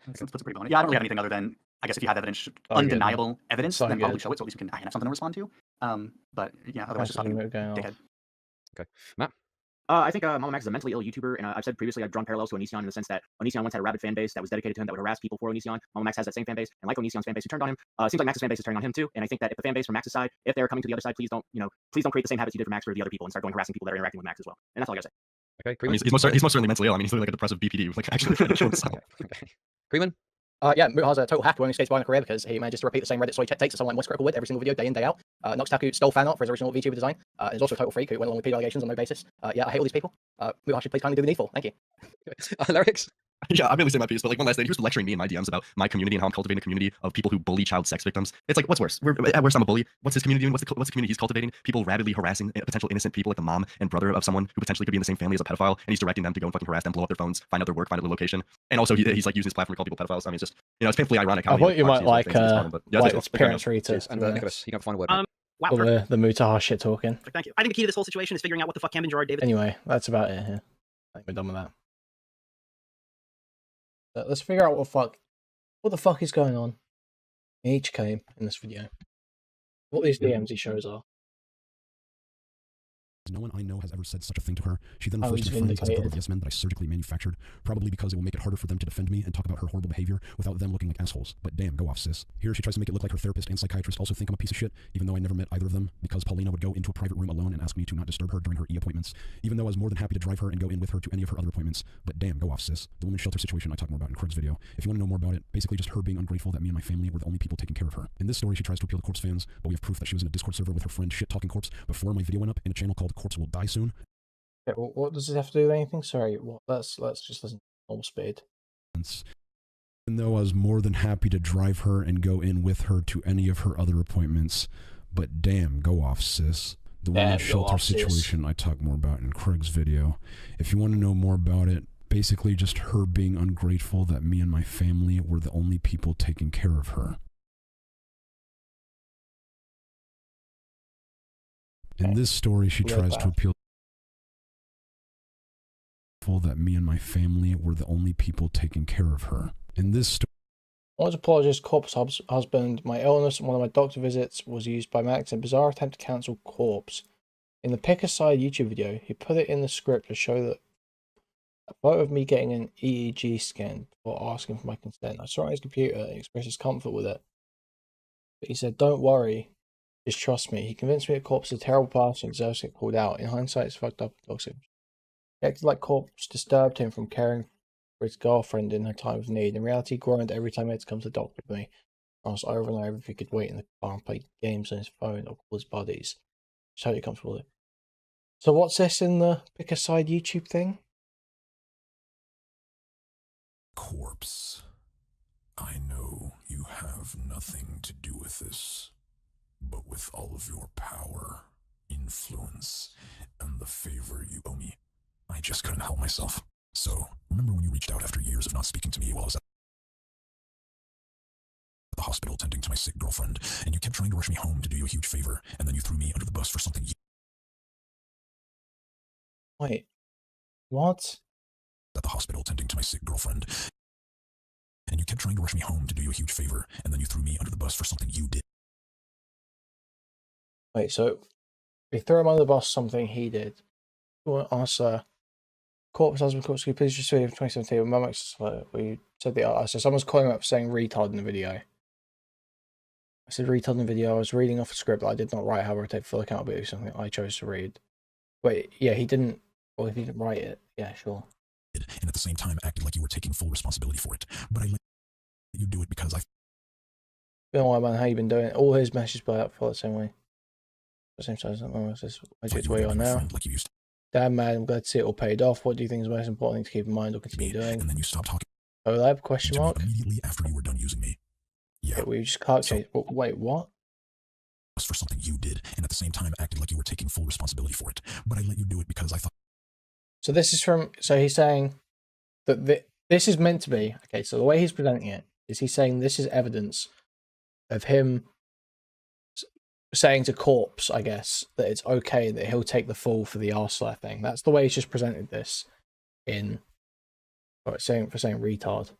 Let's put a pretty bone. Yeah, I don't really have anything other than, I guess if you have evidence, undeniable evidence, then probably show it so at least you can have something to respond to. But yeah, otherwise just talking dickhead. Okay, Matt. I think Mamamax is a mentally ill YouTuber, and I've said previously I've drawn parallels to Onision in the sense that Onision once had a rabid fan base that was dedicated to him, that would harass people for Onision. Mamamax has that same fan base, and like Onision's fan base who turned on him, it seems like Max's fan base is turning on him too. And I think that if the fan base from Max's side, if they're coming to the other side, please don't create the same habits you did for Max for the other people and start going harassing people that are interacting with Max as well. And that's all I gotta say. Okay, I mean, he's most certainly mentally ill. I mean, he's literally like a depressive BPD with like actually Okay. Kuihman? Yeah, Mutahar's a total hack who only skates by in a career because he manages to repeat the same Reddit story takes that someone like West Critical would every single video, day in, day out. Nuxtaku stole fan art for his original VTuber design. He's also a total freak who went along with PD allegations on no basis. Yeah, I hate all these people. Mutahar should please kindly do the needful. Thank you. Lerix? Yeah, I barely say my piece, but like one last thing, he was lecturing me in my DMs about my community and how I'm cultivating a community of people who bully child sex victims. It's like, what's worse? At worst, I'm a bully. What's his community doing? What's the community he's cultivating? People rabidly harassing potential innocent people, like the mom and brother of someone who potentially could be in the same family as a pedophile, and he's directing them to go and fucking harass them, blow up their phones, find out their work, find out their location, and also he's like using his platform to call people pedophiles. I mean, it's just it's painfully ironic. How I thought you might like yeah, his parents retweet. And Nicholas, you got a final word. Wow. The Mutahar shit talking. Thank you. I think the key to this whole situation is figuring out what the fuck Camden Gerard David. Anyway, that's about it here. I think we're done with that. Let's figure out what the fuck is going on in each game in this video. What these DMs he shows are. No one I know has ever said such a thing to her. She then refers to her friends as a group of yes men that I surgically manufactured, probably because it will make it harder for them to defend me and talk about her horrible behavior without them looking like assholes. But damn, go off, sis. Here she tries to make it look like her therapist and psychiatrist also think I'm a piece of shit, even though I never met either of them, because Paulina would go into a private room alone and ask me to not disturb her during her appointments, even though I was more than happy to drive her and go in with her to any of her other appointments. But damn, go off, sis. The women's shelter situation I talk more about in Krug's video. If you want to know more about it, basically just her being ungrateful that me and my family were the only people taking care of her. In this story, she tries to appeal to Corpse fans, but we have proof that she was in a Discord server with her friend shit-talking Corpse before my video went up in a channel called Corpse Will Die Soon. Okay, well, what does this have to do with anything? Sorry, let's just listen to normal speed. Even though I was more than happy to drive her and go in with her to any of her other appointments, but damn, go off, sis. The women's shelter situation I talk more about in Craig's video. If you want to know more about it, basically just her being ungrateful that me and my family were the only people taking care of her. In this story, she tries to appeal that me and my family were the only people taking care of her. In this story, I want to apologise to Corpse husband. My illness and one of my doctor visits was used by Max in a bizarre attempt to cancel Corpse. In the pick aside YouTube video, he put it in the script to show that a photo of me getting an EEG scan before asking for my consent. I saw it on his computer and expressed his comfort with it. But he said, "Don't worry, just trust me." He convinced me that Corpse is a terrible person and deserves to get called out. In hindsight, it's fucked up and toxic. He acted like Corpse disturbed him from caring for his girlfriend in her time of need. In reality, he groaned every time he had to come to the doctor with me. Asked over and over if he could wait in the car and play games on his phone or call his buddies. Just totally comfortable with it. So what's this in the pick a side YouTube thing? Corpse. I know you have nothing to do with this, but with all of your power, influence, and the favor you owe me, I just couldn't help myself. So, remember when you reached out after years of not speaking to me while I was at the hospital tending to my sick girlfriend, and you kept trying to rush me home to do you a huge favor, and then you threw me under the bus for something you... Wait, what? At the hospital tending to my sick girlfriend, and you kept trying to rush me home to do you a huge favor, and then you threw me under the bus for something you did. Wait, so we threw him under the bus, something he did. You want to ask, Corpse husband, Corpse, can you please just video from 2017 with Mamamax? We said so someone's calling him up saying retard in the video. I said retard in the video. I was reading off a script that I did not write, however, I take full accountability for something I chose to read. Wait, yeah, he didn't. Well, if he didn't write it, yeah, sure. And at the same time acted like you were taking full responsibility for it. But I let you do it because I... Been a while, man. How you been doing? All his messages play out for the same way. The same size. I just where you are now. Like you used to. Damn, man. I'm glad to see it all paid off. What do you think is the most important thing to keep in mind or continue doing? And then you stopped talking. Collab? Question mark. Immediately after you were done using me. Yeah. We just clout chase. Wait, what? For something you did, and at the same time acted like you were taking full responsibility for it. But I let you do it because I thought. So this is from. So he's saying that this is meant to be okay. So the way he's presenting it is he's saying this is evidence of him saying to Corpse, I guess, that it's okay that he'll take the fall for the arse thing. That's the way he's just presented this in. Saying retard.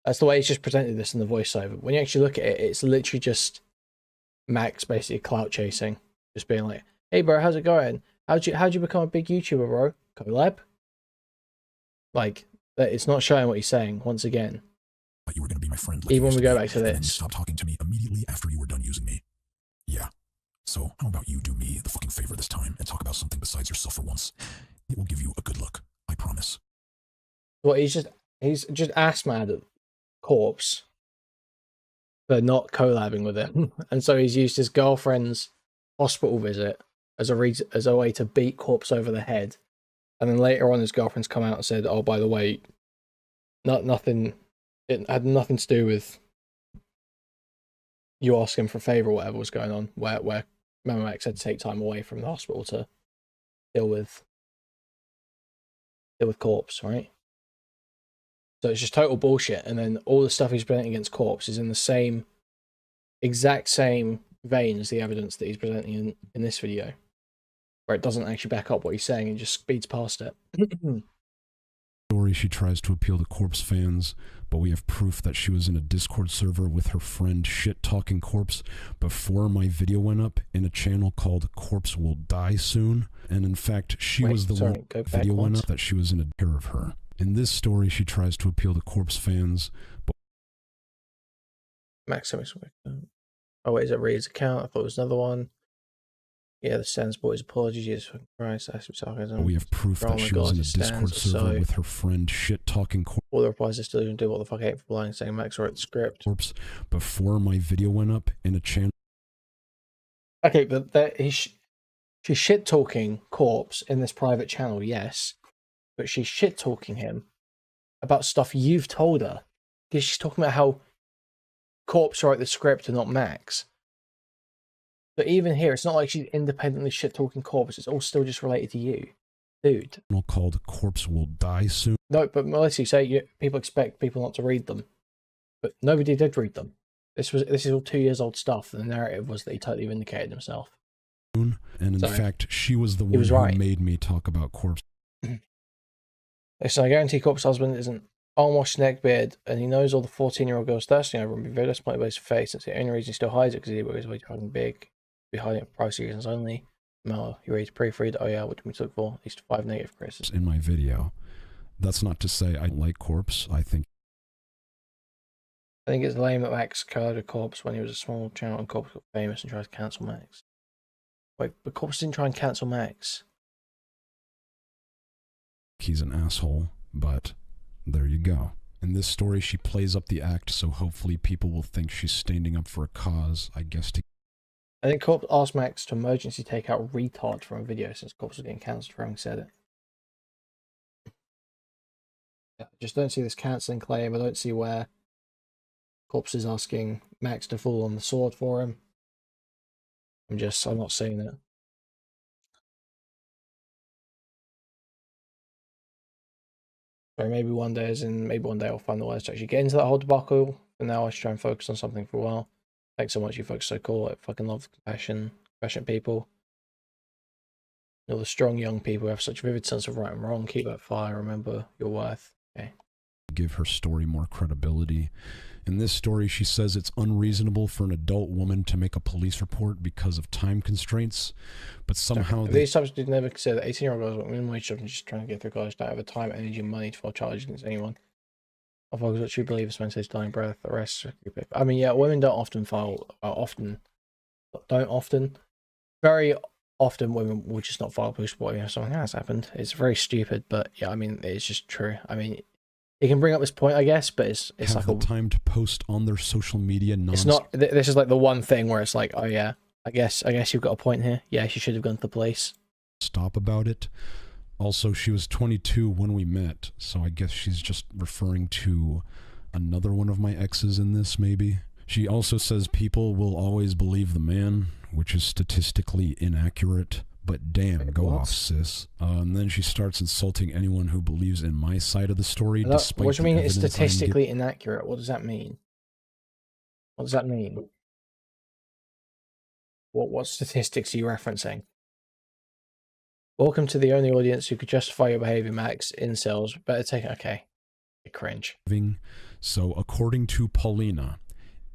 That's the way he's just presented this in the voiceover. When you actually look at it, it's literally just Max basically clout chasing, just being like, "Hey, bro, how's it going? How'd you become a big YouTuber, bro? Collab?" Like, it's not showing what he's saying once again. But you were going to be my friend. Like even when we go back to this, and you stopped talking to me immediately after you were done using me. Yeah. So how about you do me the fucking favor this time and talk about something besides yourself for once? It will give you a good look. I promise. Well, he's just ass mad at Corpse for not collabing with him, and so he's used his girlfriend's hospital visit as a way to beat Corpse over the head, and then later on his girlfriend's come out and said, "Oh, by the way, nothing. It had nothing to do with you asking for a favor or whatever was going on." Where Mamamax had to take time away from the hospital to deal with Corpse, right? So it's just total bullshit, and then all the stuff he's presenting against Corpse is in the exact same vein as the evidence that he's presenting in this video, where it doesn't actually back up what he's saying and just speeds past it. Story, she tries to appeal to Corpse fans, but we have proof that she was in a Discord server with her friend shit-talking Corpse before my video went up in a channel called Corpse Will Die Soon, and in fact, she was the one video went up that she was in a care of her. In this story, she tries to appeal to Corpse fans, but... Maximus. Oh, wait, is it Reed's account? I thought it was another one. Yeah, the Sans Boys apologies, Jesus fucking Christ, that's sarcasm. But we have proof that she was in a Discord server with her friend shit-talking Corpse. All the replies are still do what the fuck I hate for lying, saying Max wrote the script. Corpse before my video went up in a channel. Okay, but she's shit-talking Corpse in this private channel, yes. But she's shit-talking him about stuff you've told her. Because she's talking about how Corpse wrote the script and not Max. But even here, it's not like she's independently shit-talking Corpse. It's all still just related to you. Dude. Called Corpse Will Die Soon. No, but Melissa, you say people expect people not to read them. But nobody did read them. This is all 2 years old stuff. And the narrative was that he totally vindicated himself. And in fact, she was the one who made me talk about Corpse. Listen, I guarantee Corpse's husband isn't unwashed neckbeard, and he knows all the 14-year-old girls thirsting over him. Be very disappointed by his face. That's the only reason he still hides it, because he was way too fucking big. Be hiding it for privacy reasons only. Mel, you ready to pre-freed? Oh yeah, what do we look for? At least 5 negative criticisms. In my video. That's not to say I like Corpse. I think it's lame that Max colored Corpse when he was a small channel and Corpse got famous and tried to cancel Max. Wait, but Corpse didn't try and cancel Max. He's an asshole, but There you go. In this story, she plays up the act, so hopefully people will think she's standing up for a cause, I guess. I think Corpse asked Max to emergency take out retard from a video since Corpse was getting cancelled for having said it. Yeah, I just don't see this cancelling claim. I don't see where Corpse is asking Max to fall on the sword for him. I'm not seeing it. So maybe one day, I'll find the words to actually get into that whole debacle. But now I should try and focus on something for a while. Thanks so much, you folks. So cool. I fucking love compassionate people. All the strong young people who have such a vivid sense of right and wrong. Keep that fire. Remember your worth. Okay. Give her story more credibility. In this story, she says it's unreasonable for an adult woman to make a police report because of time constraints, but somehow these types did never consider that 18-year-old girls want minimum wage jobs and just trying to get through college don't have the time, energy, and money to file charges against anyone. I focus what true believers when says dying breath. The rest. I mean, yeah, women don't often very often women will just not file police report if something has happened. It's very stupid, but yeah, I mean, it's just true. I mean, you can bring up this point, I guess, but it's have like the time to post on their social media. It's not. This is like the one thing where it's like, oh yeah, I guess you've got a point here. Yeah, she should have gone to the police. Stop about it. Also, she was 22 when we met, so I guess she's just referring to another one of my exes in this, maybe. She also says people will always believe the man, which is statistically inaccurate. But damn, go off, sis. And then she starts insulting anyone who believes in my side of the story, despite what do you mean it's statistically inaccurate? What does that mean? What does that mean? What statistics are you referencing? Welcome to the only audience who could justify your behavior, Max. Incels. Better take it. Okay. Cringe. So, according to Paulina,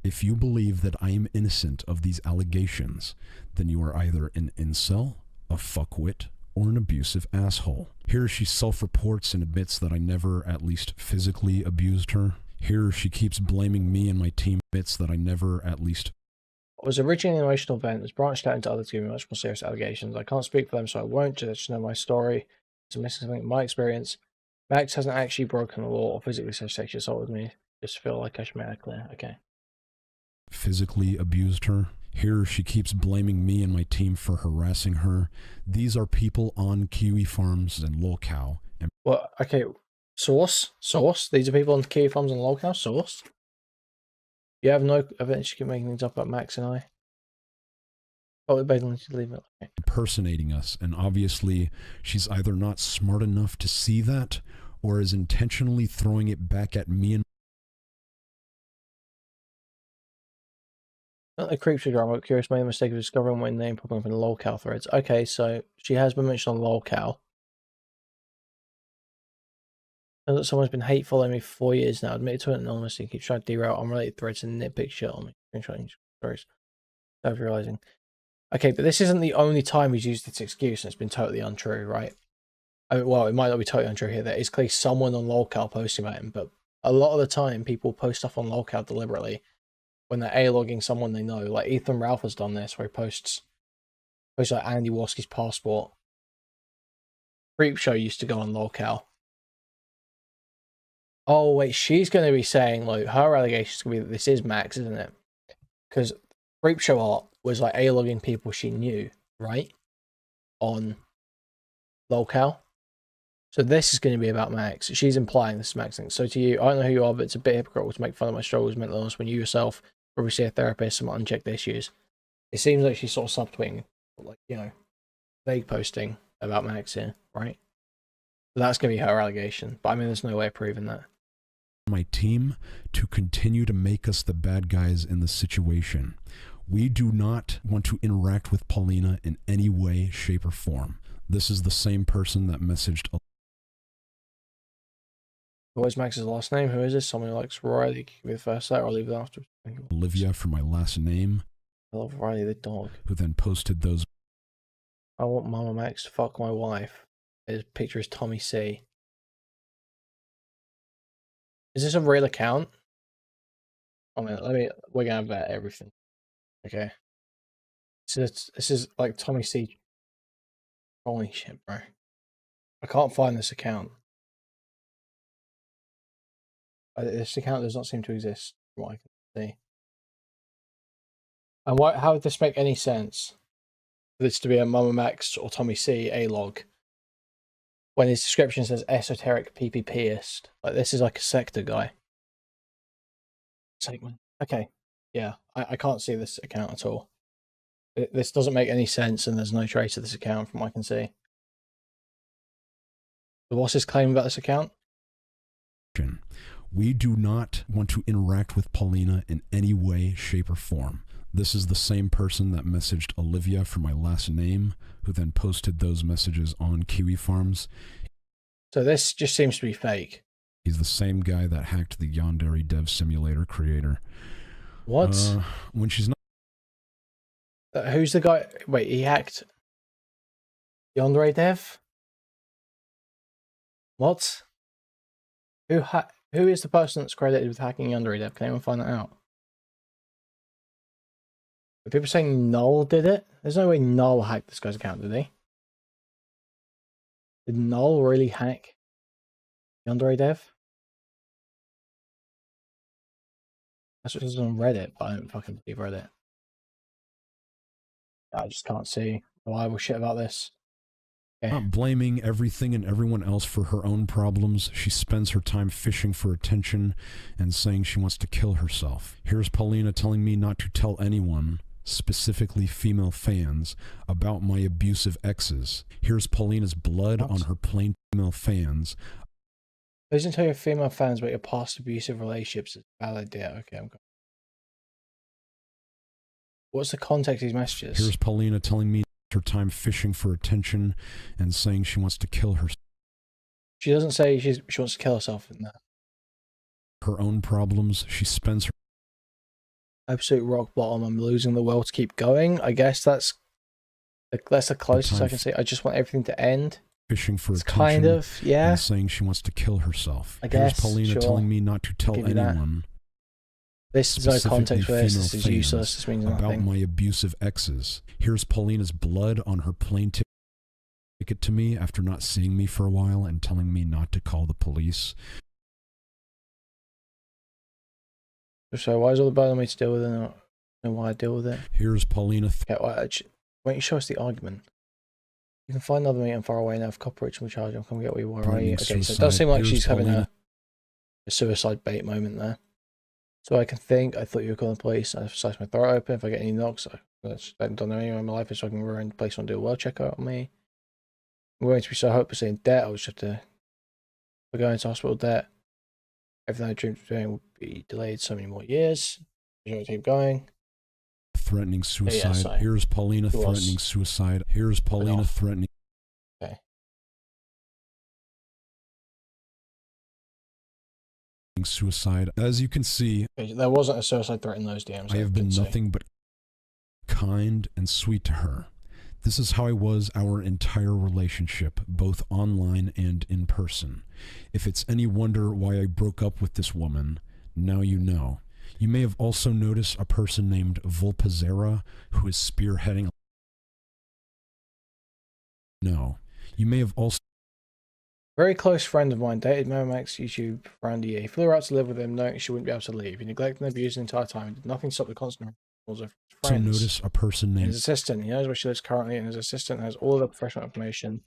if you believe that I am innocent of these allegations, then you are either an incel, a fuckwit, or an abusive asshole. Here she self-reports and admits that I never, at least physically, abused her. Here she keeps blaming me and my team, admits that I never, at least... It was originally an emotional event, was branched out into others giving much more serious allegations. I can't speak for them, so I won't just know my story. It's missing something in my experience. Max hasn't actually broken the law or physically sexually assaulted me. Just feel like I should make that clear. Okay. Physically abused her. Here she keeps blaming me and my team for harassing her. These are people on kiwi farms and lolcow. And well, okay, source. These are people on kiwi farms and lolcow. Source. You have no evidence. You keep making things up about Max and I. Oh, we're basically to leave it. Okay. Impersonating us, and obviously she's either not smart enough to see that, or is intentionally throwing it back at me and. Not the creepshow drama, but curious made the mistake of discovering my name popping up in the lolcow threads. Okay, so she has been mentioned on lolcow. And that someone's been hate following me for 4 years now. Admitted to it anonymously, keeps trying to derail unrelated threads and nitpick shit on me. Screenshotting stories. Without realizing. Okay, but this isn't the only time he's used this excuse and it's been totally untrue, right? I mean, well, it might not be totally untrue here. There is clearly someone on lolcow posting about him, but a lot of the time people post stuff on lolcow deliberately when they're A-logging someone they know. Like Ethan Ralph has done this, where he posts like Andy Waski's passport. Creepshow used to go on lolcow. Oh wait, she's going to be saying like her allegations going to be that this is Max, isn't it? Because Creepshow art was like A-logging people she knew, right? On lolcow. So this is going to be about Max. She's implying this is Max thing. So to you, I don't know who you are, but it's a bit hypocritical to make fun of my struggles with mental illness when you yourself probably see a therapist and unchecked issues. It seems like she's sort of subtweeting, like, you know, vague posting about Max here, right? So that's going to be her allegation. But I mean, there's no way of proving that. My team to continue to make us the bad guys in the situation. We do not want to interact with Paulina in any way, shape, or form. This is the same person that messaged. What is Max's last name? Who is this? Someone who likes Riley. Give me the first letter or leave it after. Olivia for my last name. I love Riley the dog. Who then posted those. I want Mamamax to fuck my wife. His picture is Tommy C. Is this a real account? I mean, we're gonna vet everything. Okay. So this is like Tommy C. Holy shit, bro. I can't find this account. This account does not seem to exist, from what I can see. And how would this make any sense? For this to be a Mamamax or Tommy C A-log, when his description says esoteric PPPist. Like, this is like a sector guy. Segment. Okay, yeah, I can't see this account at all. This doesn't make any sense, and there's no trace of this account from what I can see. So what's his claim about this account? We do not want to interact with Paulina in any way, shape, or form. This is the same person that messaged Olivia for my last name, who then posted those messages on Kiwi Farms. So this just seems to be fake. He's the same guy that hacked the Yandere Dev Simulator creator. What? When she's not... Who's the guy? Wait, he hacked Yandere Dev? What? Who is the person that's credited with hacking Yandere Dev? Can anyone find that out? Are people saying Null did it? There's no way Null hacked this guy's account, did he? Did Null really hack Yandere Dev? That's what it says on Reddit, but I don't fucking believe Reddit. I just can't see reliable shit about this. Okay. Not blaming everything and everyone else for her own problems, she spends her time fishing for attention and saying she wants to kill herself. Here's Paulina telling me not to tell anyone, specifically female fans, about my abusive exes. Here's Paulina's blood on her plain female fans. Please don't tell your female fans about your past abusive relationships. It's a bad idea. Okay, I'm going. What's the context of these messages? Here's Paulina telling me her time fishing for attention and saying she wants to kill herself. She doesn't say she wants to kill herself in that. Her own problems, she spends her... Absolute rock bottom. I'm losing the will to keep going. I guess that's the closest I can say. I just want everything to end. Fishing for attention, kind of, yeah. And saying she wants to kill herself. I guess. Here's Paulina telling me not to tell anyone. This is no context for this. This is useless. This means nothing. About my abusive exes. Here's Paulina's blood on her plane ticket to me after not seeing me for a while and telling me not to call the police. So why is all the blood on me to deal with it? I don't know why I deal with it. Here's Paulina. Okay, why don't you show us the argument? You can find another meeting far away now. If copyright will charge, I'll come get where you are. Okay, so it does seem like she's having a suicide bait moment there. So I can think, I thought you were calling the police. I sliced my throat open. If I get any knocks, I don't know anywhere in my life, so I can ruin the place and do a well checkout on me. I'm going to be so hopelessly in debt, I would just have to go into hospital debt. Everything I dreamed of doing would be delayed so many more years. I'm going to keep going. Threatening suicide. Yeah, here's Paulina threatening suicide. Here's Paulina threatening. Okay. Suicide. As you can see, there wasn't a suicide threat in those DMs. I have been nothing but kind and sweet to her. This is how I was our entire relationship, both online and in person. If it's any wonder why I broke up with this woman, now you know. You may have also noticed a person named Volpazera who is spearheading. No. You may have also... Very close friend of mine dated Mamamax YouTube for around a year. He flew her out to live with him, knowing she wouldn't be able to leave. He neglected and abused the entire time. He did nothing to stop the constant calls of friends. So notice a person named... His assistant. He knows where she lives currently, and his assistant has all the professional information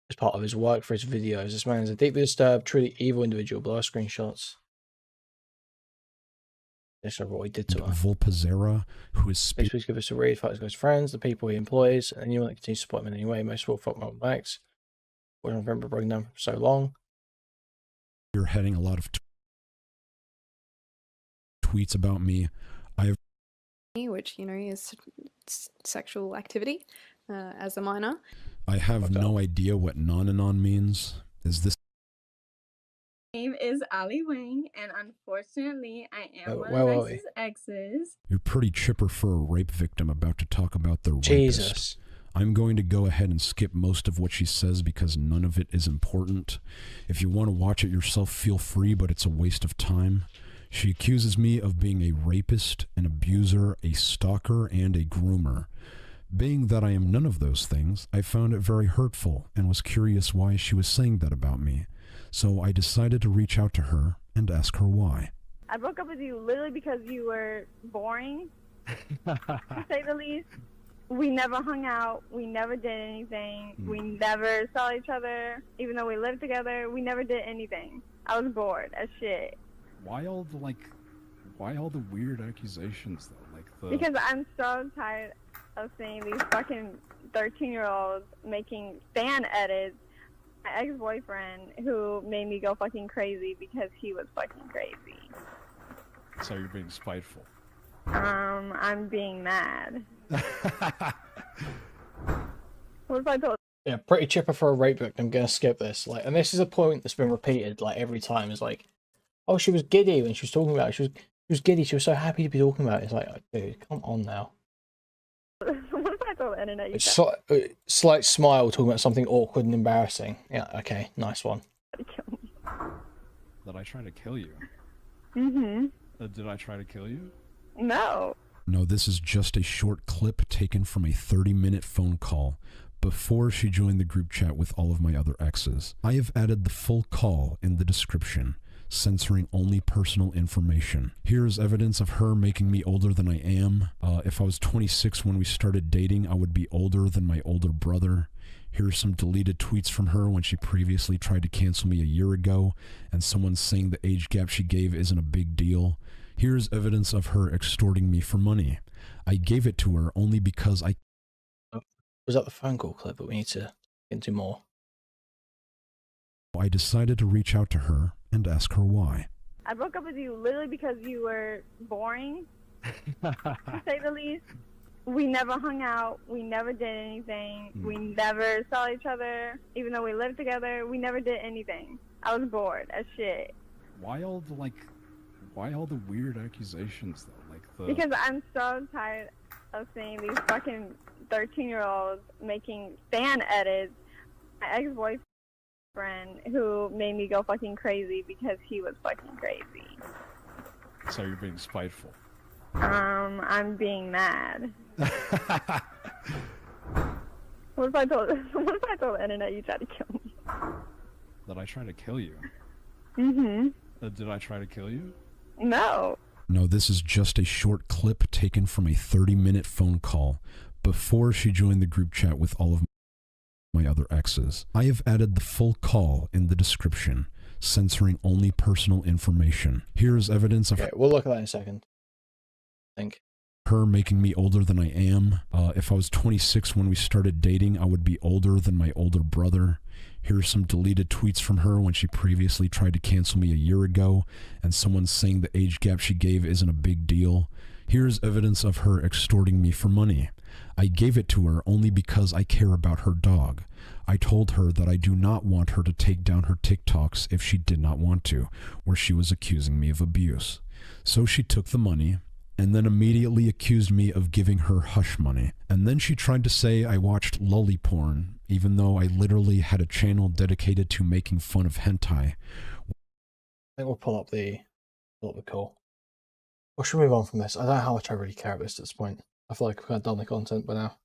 as part of his work for his videos. This man is a deeply disturbed, truly evil individual. Below screenshots. This is what he did to her. Volpazera, who is... Please give us a read. Fight his friends, the people he employs, and anyone that continues to support him in any way. Most of all, fuck Mamamax. I don't remember breaking down for so long. You're heading a lot of tweets about me. Which, you know, is sexual activity as a minor. I have no idea what non-anon means. Is this... My name is Ali Wang, and unfortunately, I am one of Max's exes. You're pretty chipper for a rape victim about to talk about the rapist. Jesus. I'm going to go ahead and skip most of what she says because none of it is important. If you want to watch it yourself, feel free, but it's a waste of time. She accuses me of being a rapist, an abuser, a stalker, and a groomer. Being that I am none of those things, I found it very hurtful and was curious why she was saying that about me. So I decided to reach out to her and ask her why. I broke up with you literally because you were boring, to say the least. We never hung out. We never did anything. We never saw each other. Even though we lived together, we never did anything. I was bored as shit. Why all the weird accusations though? Because I'm so tired of seeing these fucking 13-year-olds making fan edits. My ex-boyfriend who made me go fucking crazy because he was fucking crazy. So you're being spiteful. I'm being mad. What if I told? Yeah, pretty chipper for a rape victim. I'm gonna skip this. Like, and this is a point that's been repeated like every time. It's like, oh, she was giddy when she was talking about it. She was giddy. She was so happy to be talking about it. It's like, oh, dude, come on now. What if I told the internet? It's slight smile talking about something awkward and embarrassing. Yeah, okay, nice one. Did I try to kill you? Mm-hmm. Did I try to kill you? No. No, this is just a short clip taken from a 30-minute phone call before she joined the group chat with all of my other exes. I have added the full call in the description, censoring only personal information. Here is evidence of her making me older than I am. If I was 26 when we started dating, I would be older than my older brother. Here are some deleted tweets from her when she previously tried to cancel me a year ago, and someone's saying the age gap she gave isn't a big deal. Here's evidence of her extorting me for money. I gave it to her only because I... Was that the phone call clip that we need to get into more? I decided to reach out to her and ask her why. I broke up with you literally because you were boring, to say the least. We never hung out. We never did anything. We never saw each other. Even though we lived together, we never did anything. I was bored as shit. Why all the weird accusations though? Because I'm so tired of seeing these fucking 13-year-olds making fan edits. My ex-boyfriend who made me go fucking crazy because he was fucking crazy. So you're being spiteful. I'm being mad. What if I told the internet you tried to kill me? Did I try to kill you? Mm-hmm. Did I try to kill you? No. No, this is just a short clip taken from a 30-minute phone call before she joined the group chat with all of my other exes. I have added the full call in the description, censoring only personal information. Here is evidence of... Okay, we'll look at that in a second. I think. Her making me older than I am. If I was 26 when we started dating, I would be older than my older brother. Here are some deleted tweets from her when she previously tried to cancel me a year ago, and someone's saying the age gap she gave isn't a big deal. Here's evidence of her extorting me for money. I gave it to her only because I care about her dog. I told her that I do not want her to take down her TikToks if she did not want to, where she was accusing me of abuse. So she took the money, and then immediately accused me of giving her hush money. And then she tried to say I watched lolly porn, even though I literally had a channel dedicated to making fun of hentai. I think we'll pull up the call. We should move on from this. I don't know how much I really care about this at this point. I feel like we've kind of done the content by now.